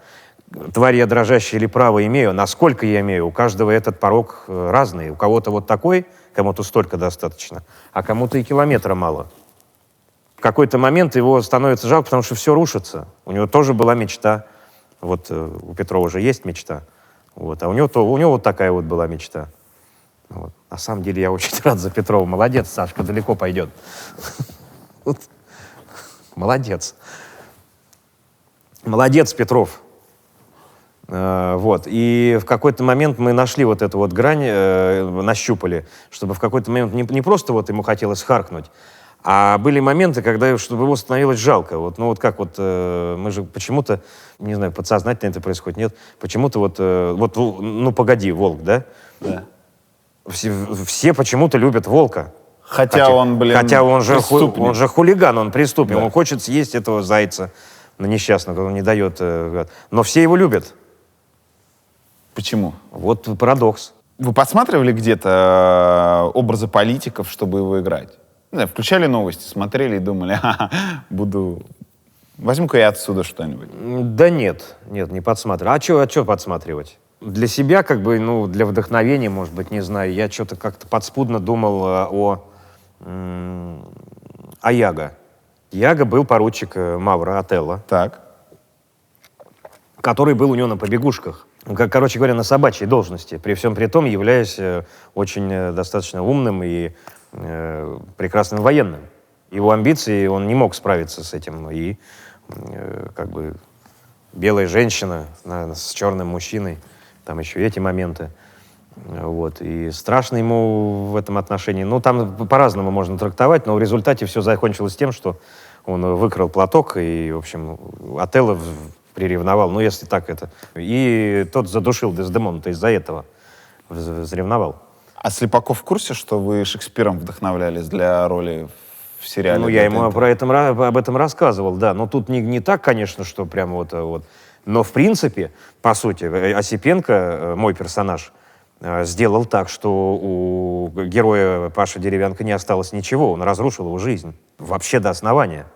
Тварь я дрожащая или право имею, насколько я имею, у каждого этот порог разный. У кого-то вот такой, кому-то столько достаточно, а кому-то и километра мало. В какой-то момент его становится жалко, потому что все рушится. У него тоже была мечта. Вот у Петрова же есть мечта. Вот, а у него вот такая вот была мечта. Вот. На самом деле я очень рад за Петрова. Молодец, Сашка, далеко пойдет. Молодец. Молодец, Петров. Вот. И в какой-то момент мы нашли вот эту вот грань, нащупали, чтобы в какой-то момент не просто вот ему хотелось харкнуть, а были моменты, когда чтобы его становилось жалко. Вот, ну вот как вот мы же почему-то, не знаю, подсознательно это происходит, нет, почему-то вот, ну погоди, волк, да? Да. Все почему-то любят волка. Хотя он, блин, хотя он же преступник. хулиган, он преступник, Да. он хочет съесть этого зайца, ну, несчастного, он не дает. Но все его любят. Почему? Вот парадокс. Вы подсматривали где-то образы политиков, чтобы его играть? Не знаю, включали новости, смотрели и думали, возьму-ка я отсюда что-нибудь. Да нет, не подсматривал. А что подсматривать? Для себя, как бы, ну, для вдохновения, может быть, не знаю, я что-то как-то подспудно думал о Яго. Яго был поручик Мавра Отелло, Так. который был у него на побегушках. Короче говоря, на собачьей должности, при всем при том являясь очень достаточно умным и прекрасным военным. Его амбиции, он не мог справиться с этим. И как бы белая женщина с черным мужчиной, там еще эти моменты. Вот. И страшно ему в этом отношении. Ну, там по-разному можно трактовать, но в результате все закончилось тем, что он выкрал платок, и, в общем, Отелло приревновал, ну, если так это. И тот задушил Дездемону-то из-за этого. Заревновал. А Слепаков в курсе, что вы Шекспиром вдохновлялись для роли в сериале? Ну, я ему об этом рассказывал, да. Но тут не так, конечно, что прям вот. Но, в принципе, по сути, Осипенко, мой персонаж, сделал так, что у героя Паши Деревянко не осталось ничего. Он разрушил его жизнь. Вообще до основания.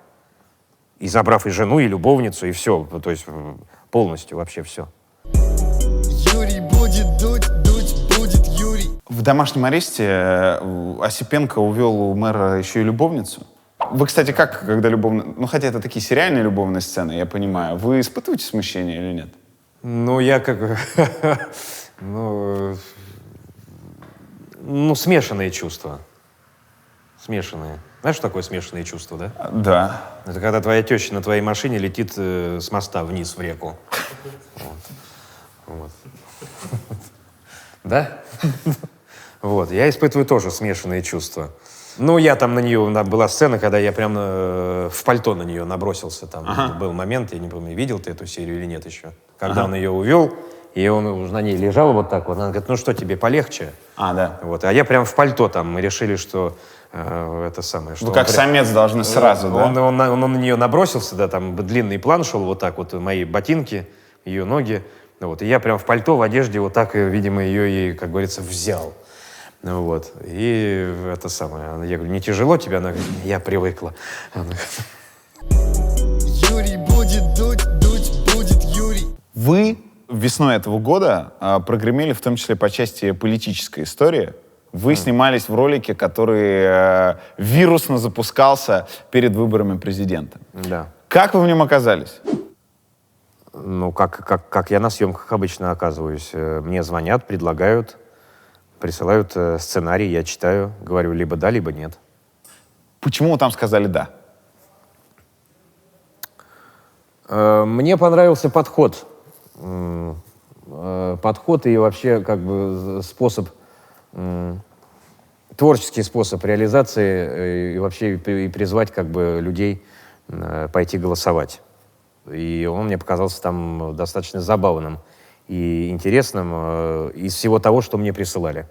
И забрав и жену, и любовницу, и все. То есть полностью вообще все. Юрий будет дуть будет Юрий. В «Домашнем аресте» Осипенко увел у мэра еще и любовницу. Вы, кстати, как, когда любовные... Ну, хотя это такие сериальные любовные сцены, я понимаю. Вы испытываете смущение или нет? Ну, я как... Ну, смешанные чувства. Смешанные. Знаешь, что такое смешанные чувства, да? Да. Это когда твоя теща на твоей машине летит с моста вниз в реку. Вот. Да? Вот. Я испытываю тоже смешанные чувства. Ну, я там на нее... Была сцена, когда я прям в пальто на нее набросился. Там был момент, я не помню, видел ты эту серию или нет еще. Когда он ее увел, и он уже на ней лежал вот так вот. Она говорит, ну что, тебе полегче? Да. Вот. А я прям в пальто там. Мы решили, что это самое... Что Вы как самец должны сразу, да? Он на нее набросился, да, там длинный план шел, вот так вот, мои ботинки, ее ноги. Вот. И я прям в пальто, в одежде, вот так, видимо, ее и, как говорится, взял. Вот. И это самое. Я говорю, не тяжело тебе? Она говорит, я привыкла. Юрий будет дуть будет Юрий. Вы весной этого года прогремели, в том числе по части политической истории. Вы снимались в ролике, который вирусно запускался перед выборами президента. Да. Как вы в нем оказались? Ну, как я на съемках обычно оказываюсь. Мне звонят, предлагают, присылают сценарий, я читаю, говорю либо да, либо нет. Почему вы там сказали «да»? Мне понравился подход. Подход и вообще как бы способ, творческий способ реализации и вообще и призвать как бы людей пойти голосовать. И он мне показался там достаточно забавным и интересным из всего того, что мне присылали.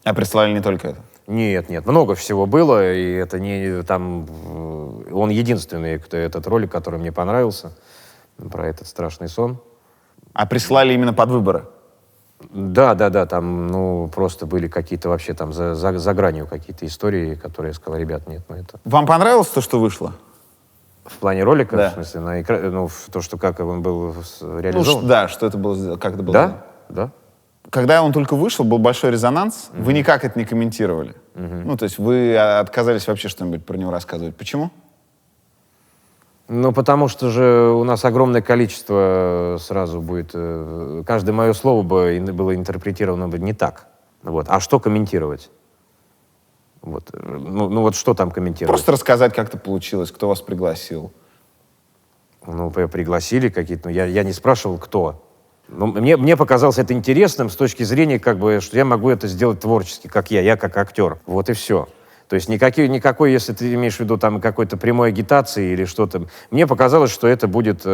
А прислали не только это? Нет, много всего было, и это не там... Он единственный, этот ролик, который мне понравился, про этот страшный сон. А прислали именно под выборы? Да, там, ну, просто были какие-то вообще там за гранью какие-то истории, которые я сказал, ребят, нет, ну это... Вам понравилось то, что вышло? В плане ролика, да. В смысле, то, что как он был реализован? Ну, да, что это было, как это было? Да. Когда он только вышел, был большой резонанс, вы никак это не комментировали. Ну, то есть вы отказались вообще что-нибудь про него рассказывать. Почему? Ну, потому что же у нас огромное количество сразу будет... Каждое мое слово было интерпретировано бы не так. Вот. А что комментировать? Вот. Ну вот что там комментировать? Просто рассказать, как это получилось, кто вас пригласил. Ну, пригласили какие-то, но я не спрашивал, кто. Но мне показалось это интересным с точки зрения, как бы, что я могу это сделать творчески, как я как актер. Вот и все. То есть никакой, если ты имеешь в виду там какой-то прямой агитации или что-то. Мне показалось, что это будет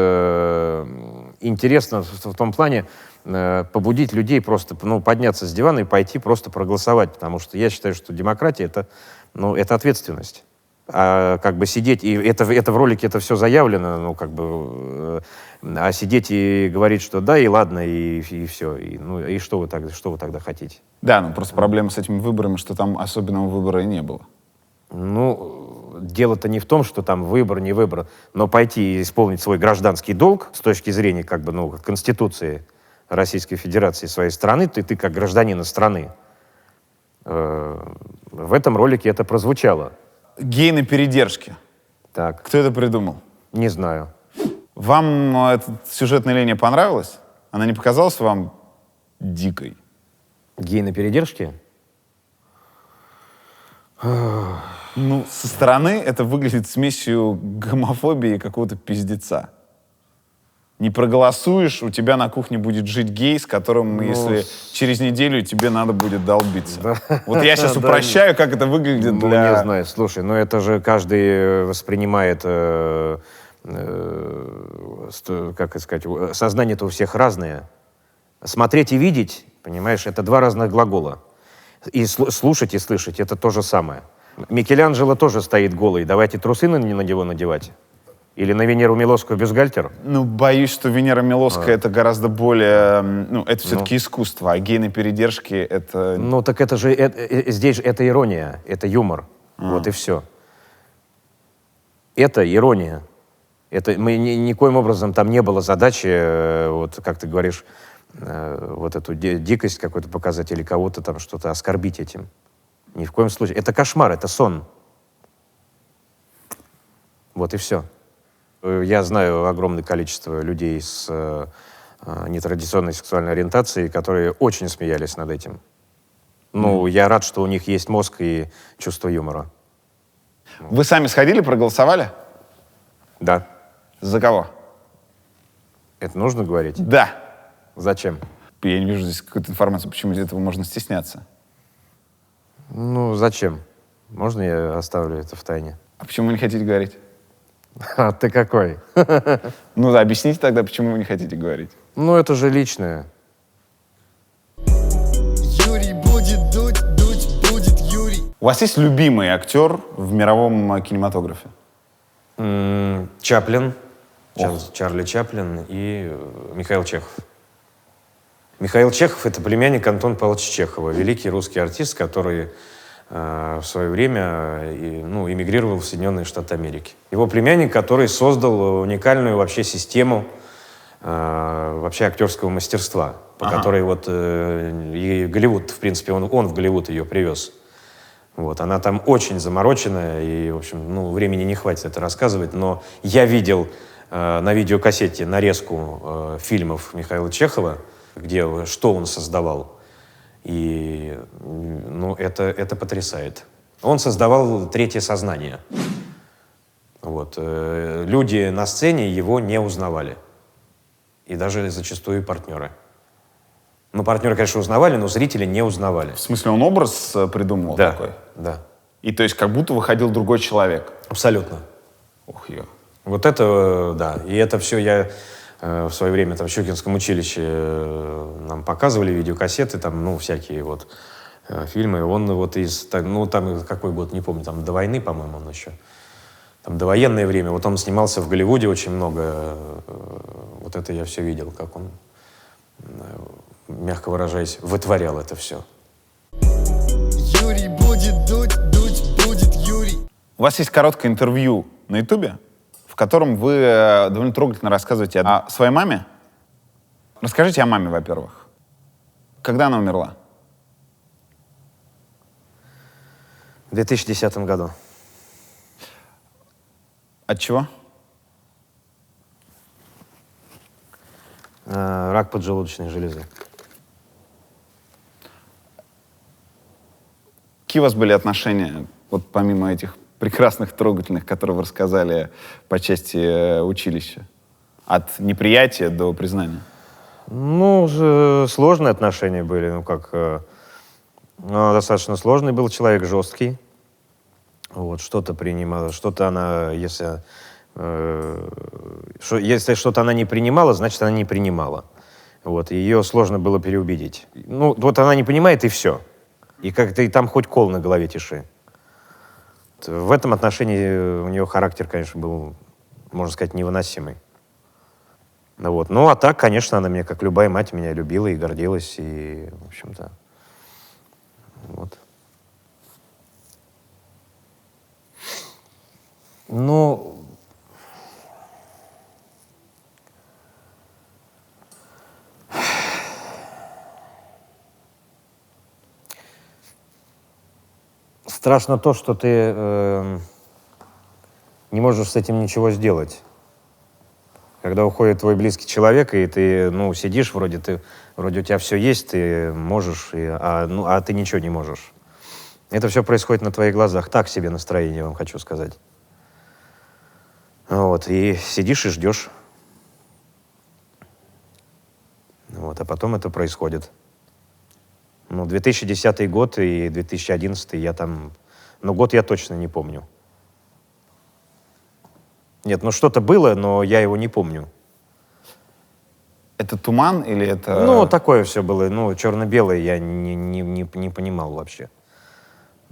интересно в том плане побудить людей просто подняться с дивана и пойти просто проголосовать. Потому что я считаю, что демократия это ответственность. А как бы сидеть, и это в ролике это все заявлено, а сидеть и говорить, что да, и ладно, и все. И что вы тогда хотите? Да, просто проблема с этими выборами, что там особенного выбора и не было. Дело-то не в том, что там выбор, не выбор, но пойти и исполнить свой гражданский долг с точки зрения Конституции Российской Федерации своей страны, ты как гражданин страны. В этом ролике это прозвучало. Гей на передержке. Так. Кто это придумал? Не знаю. Вам эта сюжетная линия понравилась? Она не показалась вам дикой? Гей на передержке? Со стороны это выглядит смесью гомофобии и какого-то пиздеца. Не проголосуешь, у тебя на кухне будет жить гей, с которым, если через неделю тебе надо будет долбиться. Да. Вот я сейчас упрощаю, как это выглядит для... Не знаю, слушай, это же каждый воспринимает, как сказать, сознание-то у всех разное. Смотреть и видеть, понимаешь, это два разных глагола. И слушать и слышать — это то же самое. Микеланджело тоже стоит голый. Давайте трусы на него надевать. Или на Венеру Милосскую бюстгальтер? Боюсь, что Венера Милосская это гораздо более... это все-таки искусство, а гей на передержке это... Так это же... здесь же это ирония, это юмор. Вот и все. Это ирония. Мы никоим образом там не было задачи, вот как ты говоришь, вот эту дикость какой-то показать или кого-то там что-то оскорбить этим. Ни в коем случае. Это кошмар, это сон. Вот и все. Я знаю огромное количество людей с нетрадиционной сексуальной ориентацией, которые очень смеялись над этим. Я рад, что у них есть мозг и чувство юмора. Вы сами сходили, проголосовали? Да. За кого? Это нужно говорить? Да. Зачем? Я не вижу здесь какой-то информации, почему из этого можно стесняться. Зачем? Можно я оставлю это в тайне? А почему вы не хотите говорить? А ты какой? Объясните тогда, почему вы не хотите говорить. Это же личное. Юрий будет дуть будет Юрий. У вас есть любимый актер в мировом кинематографе? Чаплин, Чарли Чаплин и Михаил Чехов. Михаил Чехов — это племянник Антона Павловича Чехова, великий русский артист, который в свое время эмигрировал в Соединенные Штаты Америки. Его племянник, который создал уникальную вообще систему вообще актерского мастерства, по которой и Голливуд, в принципе, он в Голливуд ее привез. Она там очень замороченная, и, в общем, времени не хватит это рассказывать, но я видел на видеокассете нарезку фильмов Михаила Чехова, что он создавал. И это потрясает. Он создавал третье сознание. Люди на сцене его не узнавали. И даже зачастую партнеры. Партнеры, конечно, узнавали, но зрители не узнавали. В смысле, он образ придумывал такой? Да. И то есть как будто выходил другой человек? Абсолютно. Ух, ё. Да. И это все я в свое время в Щукинском училище нам показывали видеокассеты, всякие фильмы. Он там какой год, не помню, до войны, по-моему, он еще. Довоенное время. Он снимался в Голливуде очень много. Это я все видел, как он, мягко выражаясь, вытворял это все. Юрий будет дуть будет Юрий. У вас есть короткое интервью на Ютубе, в котором вы довольно трогательно рассказываете о своей маме. Расскажите о маме, во-первых. Когда она умерла? В 2010 году. От чего? Рак поджелудочной железы. Какие у вас были отношения, вот помимо этих прекрасных, трогательных, которые вы рассказали по части училища? От неприятия до признания? Ну, сложные отношения были, достаточно сложный был человек, жесткий. Вот, что-то принимала, что-то она, если что-то она не принимала, значит, она не принимала. Вот, ее сложно было переубедить. Ну, вот она не понимает, и все. И как-то и там хоть кол на голове тиши. В этом отношении у нее характер, конечно, был, можно сказать, невыносимый. Вот. Ну, а так, конечно, она меня, как любая мать, меня любила и гордилась, и, в общем-то, вот. Ну, страшно то, что ты не можешь с этим ничего сделать. Когда уходит твой близкий человек, и ты, сидишь, вроде у тебя все есть, ты можешь, а ты ничего не можешь. Это все происходит на твоих глазах. Так себе настроение, вам хочу сказать. Вот, и сидишь и ждешь. Вот, а потом это происходит. 2010 год и 2011 я там... год я точно не помню. Нет, что-то было, но я его не помню. Это туман или это... Такое все было. Черно-белое я не понимал вообще.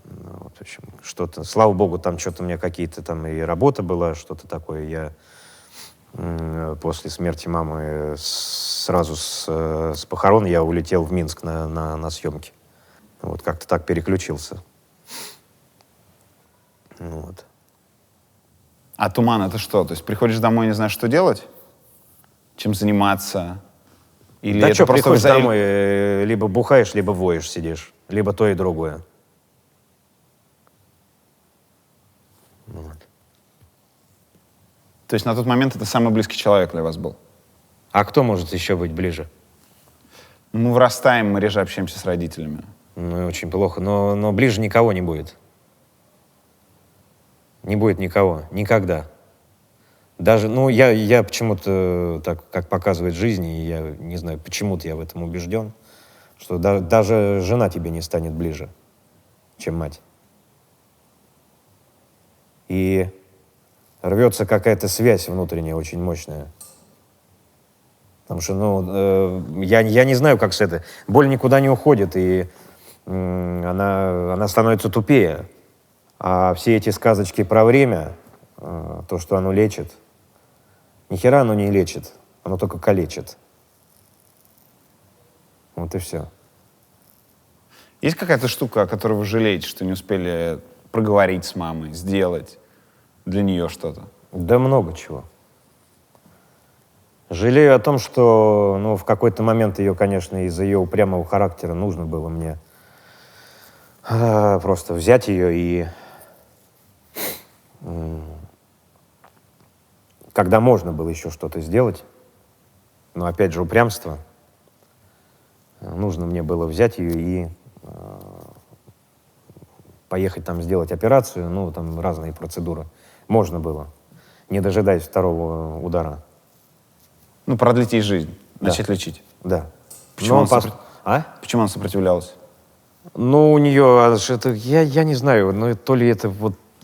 В общем, что-то... Слава богу, там что-то у меня какие-то там и работа была, что-то такое. Я после смерти мамы сразу с похорон я улетел в Минск на съемки. Вот как-то так переключился. Вот. А туман — это что? То есть приходишь домой и не знаешь, что делать? Чем заниматься? Или да это что, просто приходишь домой, либо бухаешь, либо воешь, сидишь. Либо то и другое. Вот. То есть на тот момент это самый близкий человек для вас был? А кто может еще быть ближе? Мы вырастаем, мы реже общаемся с родителями. Очень плохо. Но ближе никого не будет. Не будет никого. Никогда. Даже, я почему-то, так как показывает жизнь, и я не знаю, почему-то я в этом убежден, что даже жена тебе не станет ближе, чем мать. И рвется какая-то связь внутренняя, очень мощная. Потому что, я не знаю, как с этой. Боль никуда не уходит, и она становится тупее. А все эти сказочки про время, то, что оно лечит, ни хера оно не лечит, оно только калечит. Вот и все. Есть какая-то штука, о которой вы жалеете, что не успели проговорить с мамой, сделать для нее что-то? Да много чего. Жалею о том, что в какой-то момент ее, конечно, из-за ее упрямого характера нужно было мне просто взять ее и... Когда можно было еще что-то сделать, но опять же упрямство, нужно мне было взять ее и поехать там сделать операцию, там разные процедуры. Можно было, не дожидаясь второго удара. Продлить ей жизнь, Да. начать лечить. Да. Почему Почему она сопротивлялась? у нее, я не знаю, то ли это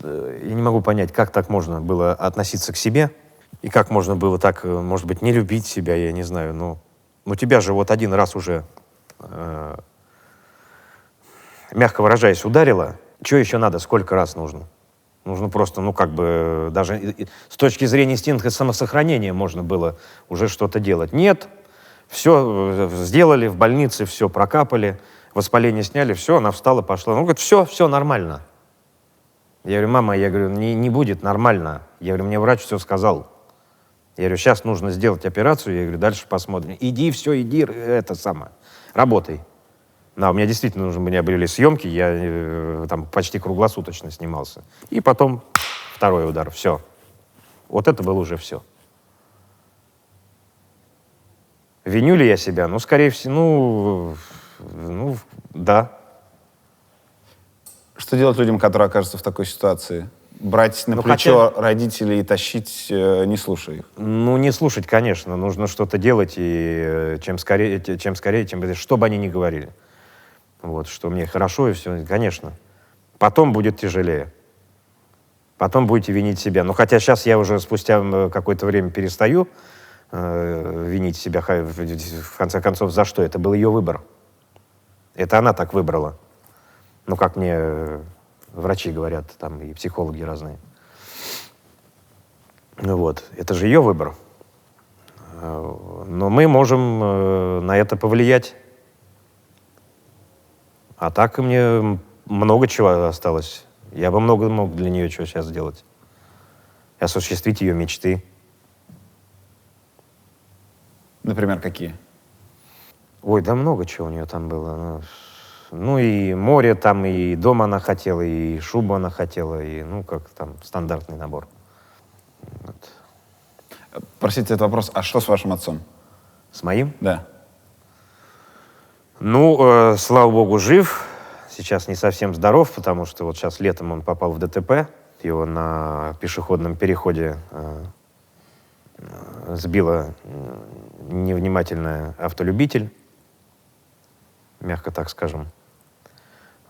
я не могу понять, как так можно было относиться к себе, и как можно было так, может быть, не любить себя, я не знаю, но тебя же один раз уже, мягко выражаясь, ударило, что еще надо, сколько раз нужно? Нужно просто, даже с точки зрения инстинкта самосохранения можно было уже что-то делать. Нет, все сделали, в больнице все прокапали, воспаление сняли, все, она встала, пошла. Говорит, все нормально. Я говорю, мама, не будет нормально. Я говорю, мне врач все сказал. Я говорю, сейчас нужно сделать операцию, я говорю, дальше посмотрим. Иди, работай. У меня действительно были съемки, я там почти круглосуточно снимался. И потом второй удар, все. Вот это было уже все. Виню ли я себя? Скорее всего, да. Что делать людям, которые окажутся в такой ситуации? Брать на плечо родителей и тащить, не слушая их? Ну, не слушать, конечно. Нужно что-то делать, и чем скорее, тем быстрее, что бы они ни говорили. Вот, что мне хорошо, и все, конечно. Потом будет тяжелее. Потом будете винить себя. Ну, хотя сейчас я уже спустя какое-то время перестаю винить себя, в конце концов, за что? Это был ее выбор. Это она так выбрала. Ну, как мне врачи говорят, там и психологи разные. Ну вот, это же ее выбор. Но мы можем на это повлиять. А так мне много чего осталось. Я бы много мог для нее чего сейчас сделать. Осуществить ее мечты. Например, какие? Ой, да много чего у нее там было. Ну и море там, и дом она хотела, и шубу она хотела, и, ну, как там, стандартный набор. Вот. Простите этот вопрос, а что с вашим отцом? С моим? Да. Ну, слава богу, жив. Сейчас не совсем здоров, потому что вот сейчас летом он попал в ДТП. Его на пешеходном переходе сбила невнимательная автолюбитель, мягко так скажем.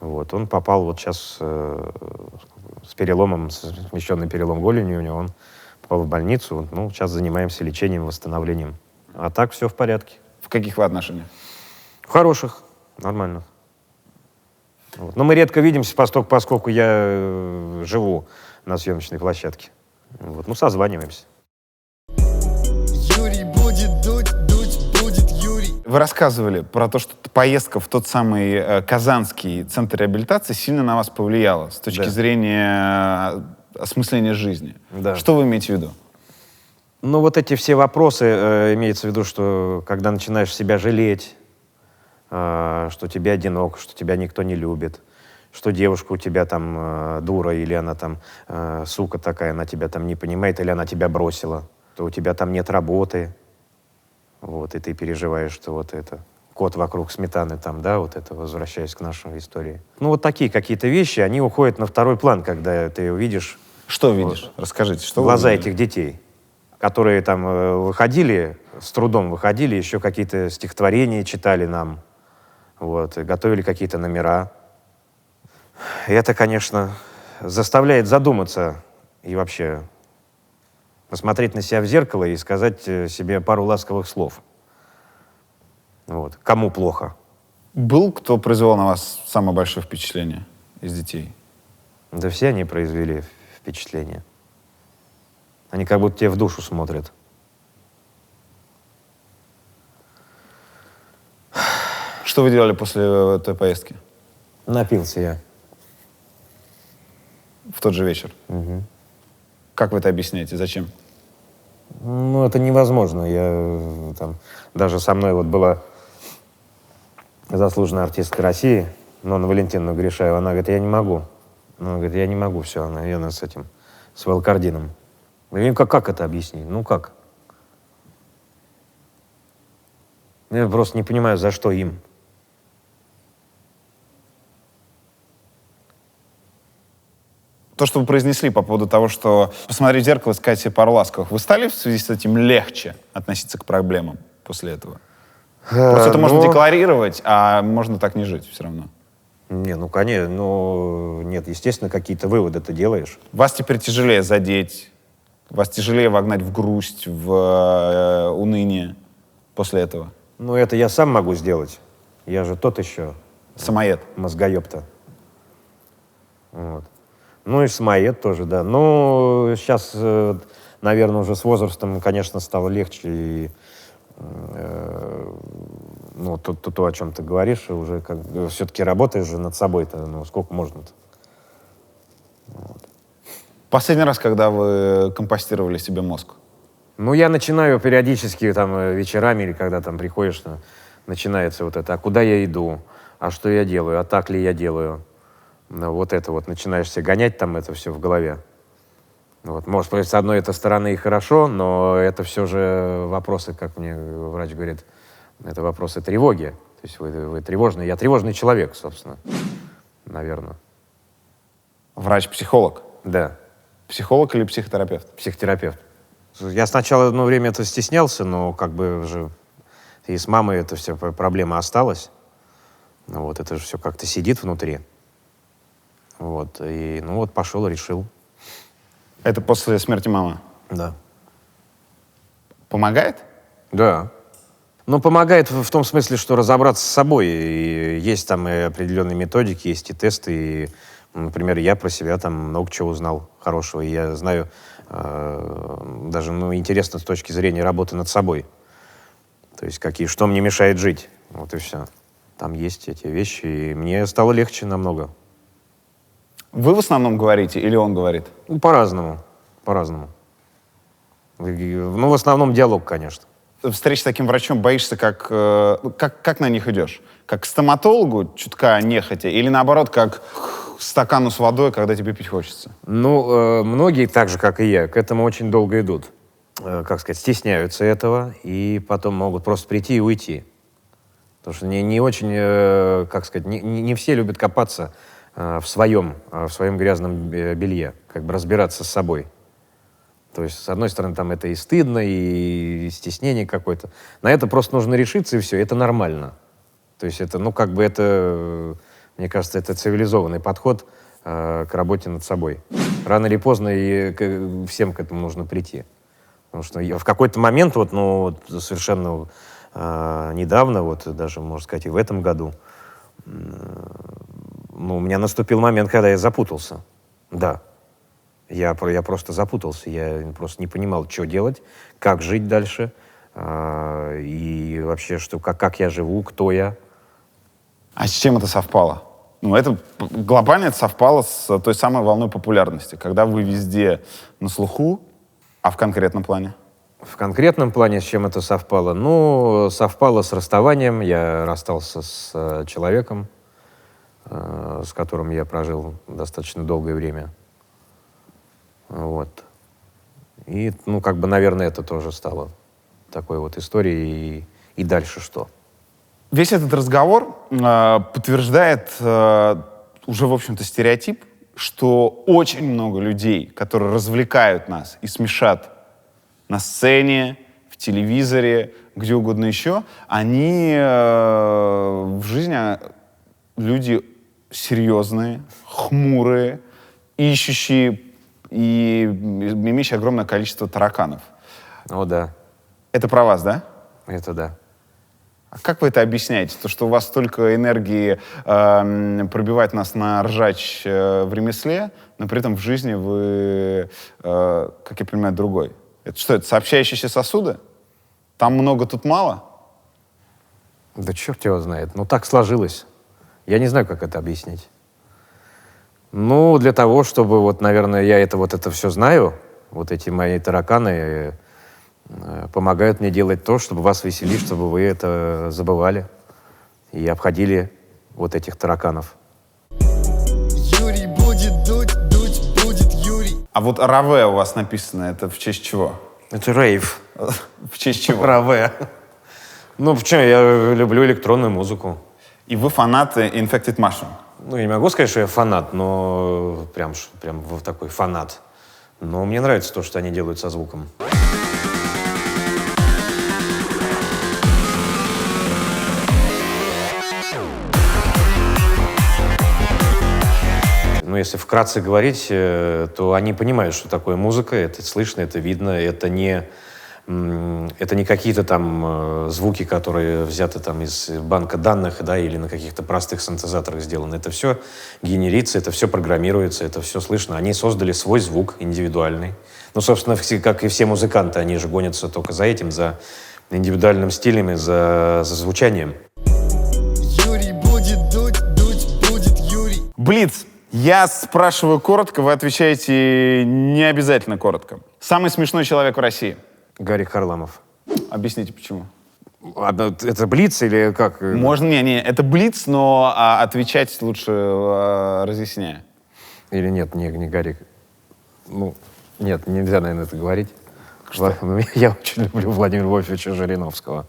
Вот. Он попал вот сейчас с переломом, смещенный перелом голени у него, он попал в больницу. Ну, сейчас занимаемся лечением, восстановлением. А так все в порядке. В каких вы отношениях? В хороших, нормальных. Вот. Но мы редко видимся, поскольку я живу на съемочной площадке. Вот. Ну, созваниваемся. Юрий будет дуть, дуть будет Юрий. Вы рассказывали про то, что поездка в тот самый Казанский центр реабилитации сильно на вас повлияла с точки зрения осмысления жизни. Да. Что вы имеете в виду? Ну, вот эти все вопросы, имеется в виду, что когда начинаешь себя жалеть, что тебе одиноко, что тебя никто не любит, что девушка у тебя там дура, или она там сука такая, она тебя там не понимает, или она тебя бросила, то у тебя там нет работы, вот, и ты переживаешь, что вот это, кот вокруг сметаны там, да, вот это, возвращаясь к нашей истории. Ну, вот такие какие-то вещи, они уходят на второй план, когда ты увидишь... Что видишь? Вот, расскажите, что глаза вы видели? Этих детей, которые там выходили, с трудом выходили, еще какие-то стихотворения читали нам, вот, и готовили какие-то номера. И это, конечно, заставляет задуматься и вообще посмотреть на себя в зеркало и сказать себе пару ласковых слов. Вот. Кому плохо? Был кто произвел на вас самое большое впечатление из детей? Да все они произвели впечатление. Они как будто тебе в душу смотрят. Что вы делали после той поездки? Напился я. В тот же вечер? Угу. Как вы это объясняете? Зачем? Ну, это невозможно. Я, там, даже со мной вот была заслуженная артистка России, Нонна Валентиновна Гришаева. Она говорит, я не могу. Она говорит, я не могу, все. Она с этим, с Валкардином. Я говорю, как это объяснить? Ну, как? Я просто не понимаю, за что им. То, что вы произнесли по поводу того, что посмотреть в зеркало и сказать себе пару ласковых, вы стали в связи с этим легче относиться к проблемам после этого? Просто это можно декларировать, а можно так не жить все равно. Не, ну, конечно, ну, нет, естественно, какие-то выводы ты делаешь. Вас теперь тяжелее задеть, вас тяжелее вогнать в грусть, в уныние после этого? Ну, это я сам могу сделать. Я же тот еще. Самоед. Мозгоеб-то. Вот. Ну и самоед тоже, да. Ну, сейчас, наверное, уже с возрастом, конечно, стало легче. И, ну, то, о чем ты говоришь, уже как все-таки работаешь же над собой-то. Ну, сколько можно-то? Вот. Последний раз, когда вы компостировали себе мозг? Ну, я начинаю периодически там вечерами, или когда там приходишь, начинается вот это, а куда я иду, а что я делаю, а так ли я делаю. Ну, вот это вот, начинаешься гонять там это все в голове. Вот. Может быть, с одной этой стороны и хорошо, но это все же вопросы, как мне врач говорит, это вопросы тревоги. То есть вы тревожный, я тревожный человек, собственно, наверное. Врач-психолог? Да, Психолог или психотерапевт? психотерапевт. Я сначала одно время это стеснялся, но как бы уже и с мамой это все проблема осталась. Ну вот, это же все как-то сидит внутри. Вот, и ну вот пошел, решил. Это после смерти мамы? Да. Помогает? Да. Ну, помогает в том смысле, что разобраться с собой. И есть там и определенные методики, есть и тесты. И, например, я про себя там много чего узнал хорошего. И я знаю, даже интересно с точки зрения работы над собой. То есть что мне мешает жить. Вот и все. Там есть эти вещи, и мне стало легче намного. Вы в основном говорите или он говорит? Ну, по-разному. По-разному. Ну, в основном диалог, конечно. Встреч с таким врачом боишься, как на них идешь? Как к стоматологу, чутка нехотя, или наоборот, как к стакану с водой, когда тебе пить хочется? Ну, многие, так же, как и я, к этому очень долго идут. Как сказать, стесняются этого, и потом могут просто прийти и уйти. Потому что не очень, как сказать, не все любят копаться в своем грязном белье, как бы разбираться с собой. То есть, с одной стороны, там это и стыдно, и стеснение какое-то. На это просто нужно решиться, и все, это нормально. То есть это, ну, как бы это, мне кажется, это цивилизованный подход к работе над собой. Рано или поздно и всем к этому нужно прийти. Потому что в какой-то момент, совершенно недавно, даже, можно сказать, и в этом году, у меня наступил момент, когда я запутался. Да. Я просто запутался, я просто не понимал, что делать, как жить дальше, и вообще, как я живу, кто я. А с чем это совпало? Это глобально это совпало с той самой волной популярности, когда вы везде на слуху, а в конкретном плане? В конкретном плане с чем это совпало? Совпало с расставанием. Я расстался с человеком, с которым я прожил достаточно долгое время. Вот. И, наверное, это тоже стало такой вот историей. И дальше что? Весь этот разговор подтверждает уже, в общем-то, стереотип, что очень много людей, которые развлекают нас и смешат на сцене, в телевизоре, где угодно еще, они в жизни люди серьезные, хмурые, ищущие и имеющий огромное количество тараканов. О, да. Это про вас, да? Это да. А как вы это объясняете? То, что у вас столько энергии пробивать нас на ржач в ремесле, но при этом в жизни вы, как я понимаю, другой. Это что, это сообщающиеся сосуды? Там много, тут мало? Да черт его знает. Так сложилось. Я не знаю, как это объяснить. Для того, чтобы, наверное, я это все знаю, эти мои тараканы помогают мне делать то, чтобы вас веселить, чтобы вы это забывали и обходили этих тараканов. Юрий будет дуть будет Юрий. А Раве у вас написано, это в честь чего? Это рейв. В честь чего? Раве. Почему? Я люблю электронную музыку. И вы фанаты Infected Mushroom? Я не могу сказать, что я фанат, но прям такой фанат. Но мне нравится то, что они делают со звуком. Если вкратце говорить, то они понимают, что такое музыка, это слышно, это видно, это не какие-то там звуки, которые взяты там из банка данных, или на каких-то простых синтезаторах сделаны. Это все генерится, это все программируется, это все слышно. Они создали свой звук индивидуальный. Собственно, как и все музыканты, они же гонятся только за этим, за индивидуальным стилем и за звучанием. Юрий будет дуть будет Юрий. Блиц. Я спрашиваю коротко, вы отвечаете не обязательно коротко. Самый смешной человек в России? Гарик Харламов. Объясните, почему? Это блиц или как? Можно, это блиц, но отвечать лучше разъясняя. Или нет, не Гарик. Нет, нельзя, наверное, это говорить. Что? Я очень люблю Владимира Вольфовича Жириновского.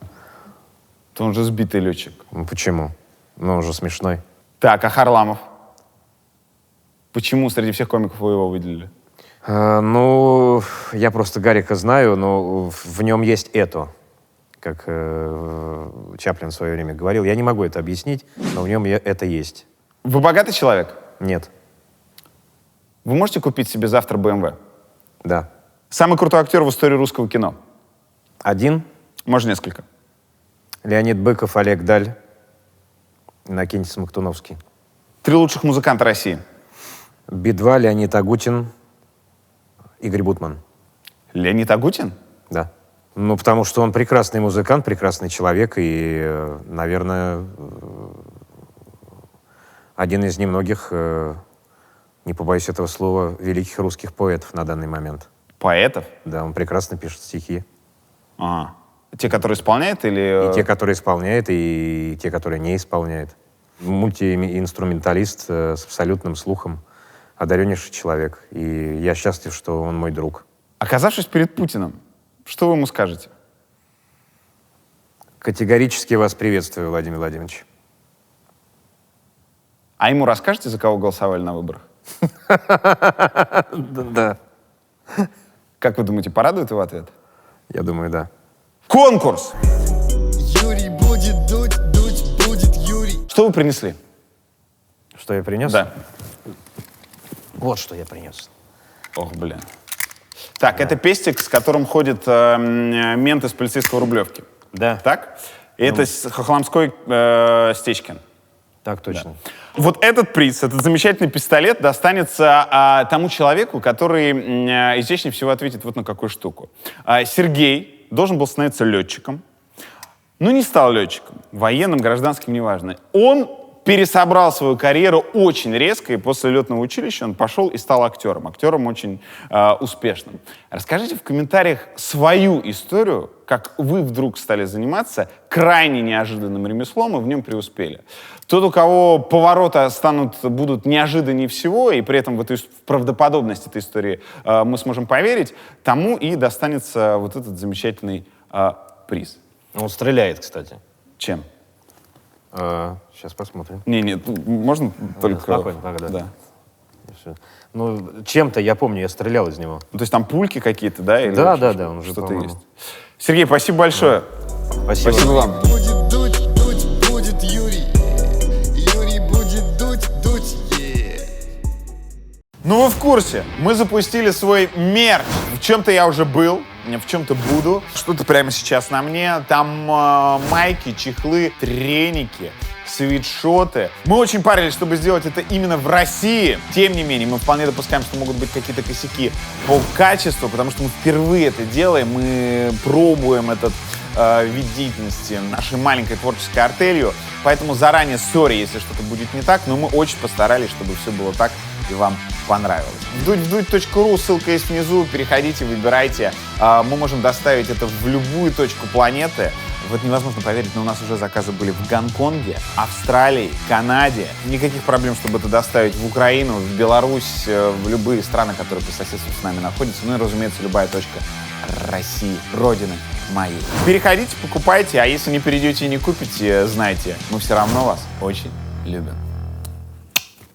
То он же сбитый летчик. Почему? Он же смешной. Так, а Харламов? Почему среди всех комиков вы его выделили? Ну, я просто Гарика знаю, но в нем есть это, как Чаплин в свое время говорил. Я не могу это объяснить, но в нем это есть. Вы богатый человек? Нет. Вы можете купить себе завтра BMW? Да. Самый крутой актер в истории русского кино? Один. Может, несколько. Леонид Быков, Олег Даль, Иннокентий Смоктуновский. 3 лучших музыканта России? Би-2, Леонид Агутин, Игорь Бутман. Леонид Агутин? Да. Ну, потому что он прекрасный музыкант, прекрасный человек и, наверное, один из немногих, не побоюсь этого слова, великих русских поэтов на данный момент. Поэтов? Да, он прекрасно пишет стихи. Ага. Те, которые исполняет или... И те, которые исполняет, и те, которые не исполняет. Мультиинструменталист с абсолютным слухом, одареннейший человек. И я счастлив, что он мой друг. Оказавшись перед Путиным, что вы ему скажете? Категорически вас приветствую, Владимир Владимирович. А ему расскажете, за кого голосовали на выборах? Да. Как вы думаете, порадует его ответ? Я думаю, да. Конкурс! Юрий будет дуть, дуть будет Юрий. Что вы принесли? Что я принес? Да. Вот что я принес. Ох, блин. Так, это пестик, с которым ходит мент из полицейского Рублевки. Да. Так? И это Хохломской Стечкин. Так точно. Да. Вот этот приз, этот замечательный пистолет достанется тому человеку, который изящнее всего ответит вот на какую штуку. Сергей должен был становиться летчиком, но не стал летчиком. Военным, гражданским, неважно. Он пересобрал свою карьеру очень резко, и после летного училища он пошел и стал актером. Актером очень успешным. Расскажите в комментариях свою историю, как вы вдруг стали заниматься крайне неожиданным ремеслом и в нем преуспели. Тот, у кого повороты будут неожиданнее всего, и при этом в правдоподобность этой истории мы сможем поверить, тому и достанется вот этот замечательный приз. Он стреляет, кстати. Чем? Сейчас посмотрим. Нет, можно только... Спокойно, да. Да. Ну, чем-то, я помню, я стрелял из него. Ну, то есть там пульки какие-то, да? Или Да, он уже, что-то по-моему. есть. Сергей, спасибо большое. Спасибо. Спасибо вам. Будет дуть, дуть будет Юрий. Юрий будет дуть, дуть. Ну, вы в курсе. Мы запустили свой мерч. В чем-то я уже был, в чем-то буду. Что-то прямо сейчас на мне. Там майки, чехлы, треники, свитшоты. Мы очень парились, чтобы сделать это именно в России. Тем не менее, мы вполне допускаем, что могут быть какие-то косяки по качеству, потому что мы впервые это делаем. Мы пробуем этот вид деятельности нашей маленькой творческой артелью. Поэтому заранее сори, если что-то будет не так, но мы очень постарались, чтобы все было так и вам понравилось. Вдуть.ру, ссылка есть внизу, переходите, выбирайте. Мы можем доставить это в любую точку планеты. В это невозможно поверить, но у нас уже заказы были в Гонконге, Австралии, Канаде. Никаких проблем, чтобы это доставить в Украину, в Беларусь, в любые страны, которые по соседству с нами находятся. Ну и, разумеется, любая точка России, родины моей. Переходите, покупайте, а если не перейдете и не купите, знайте, мы все равно вас очень любим.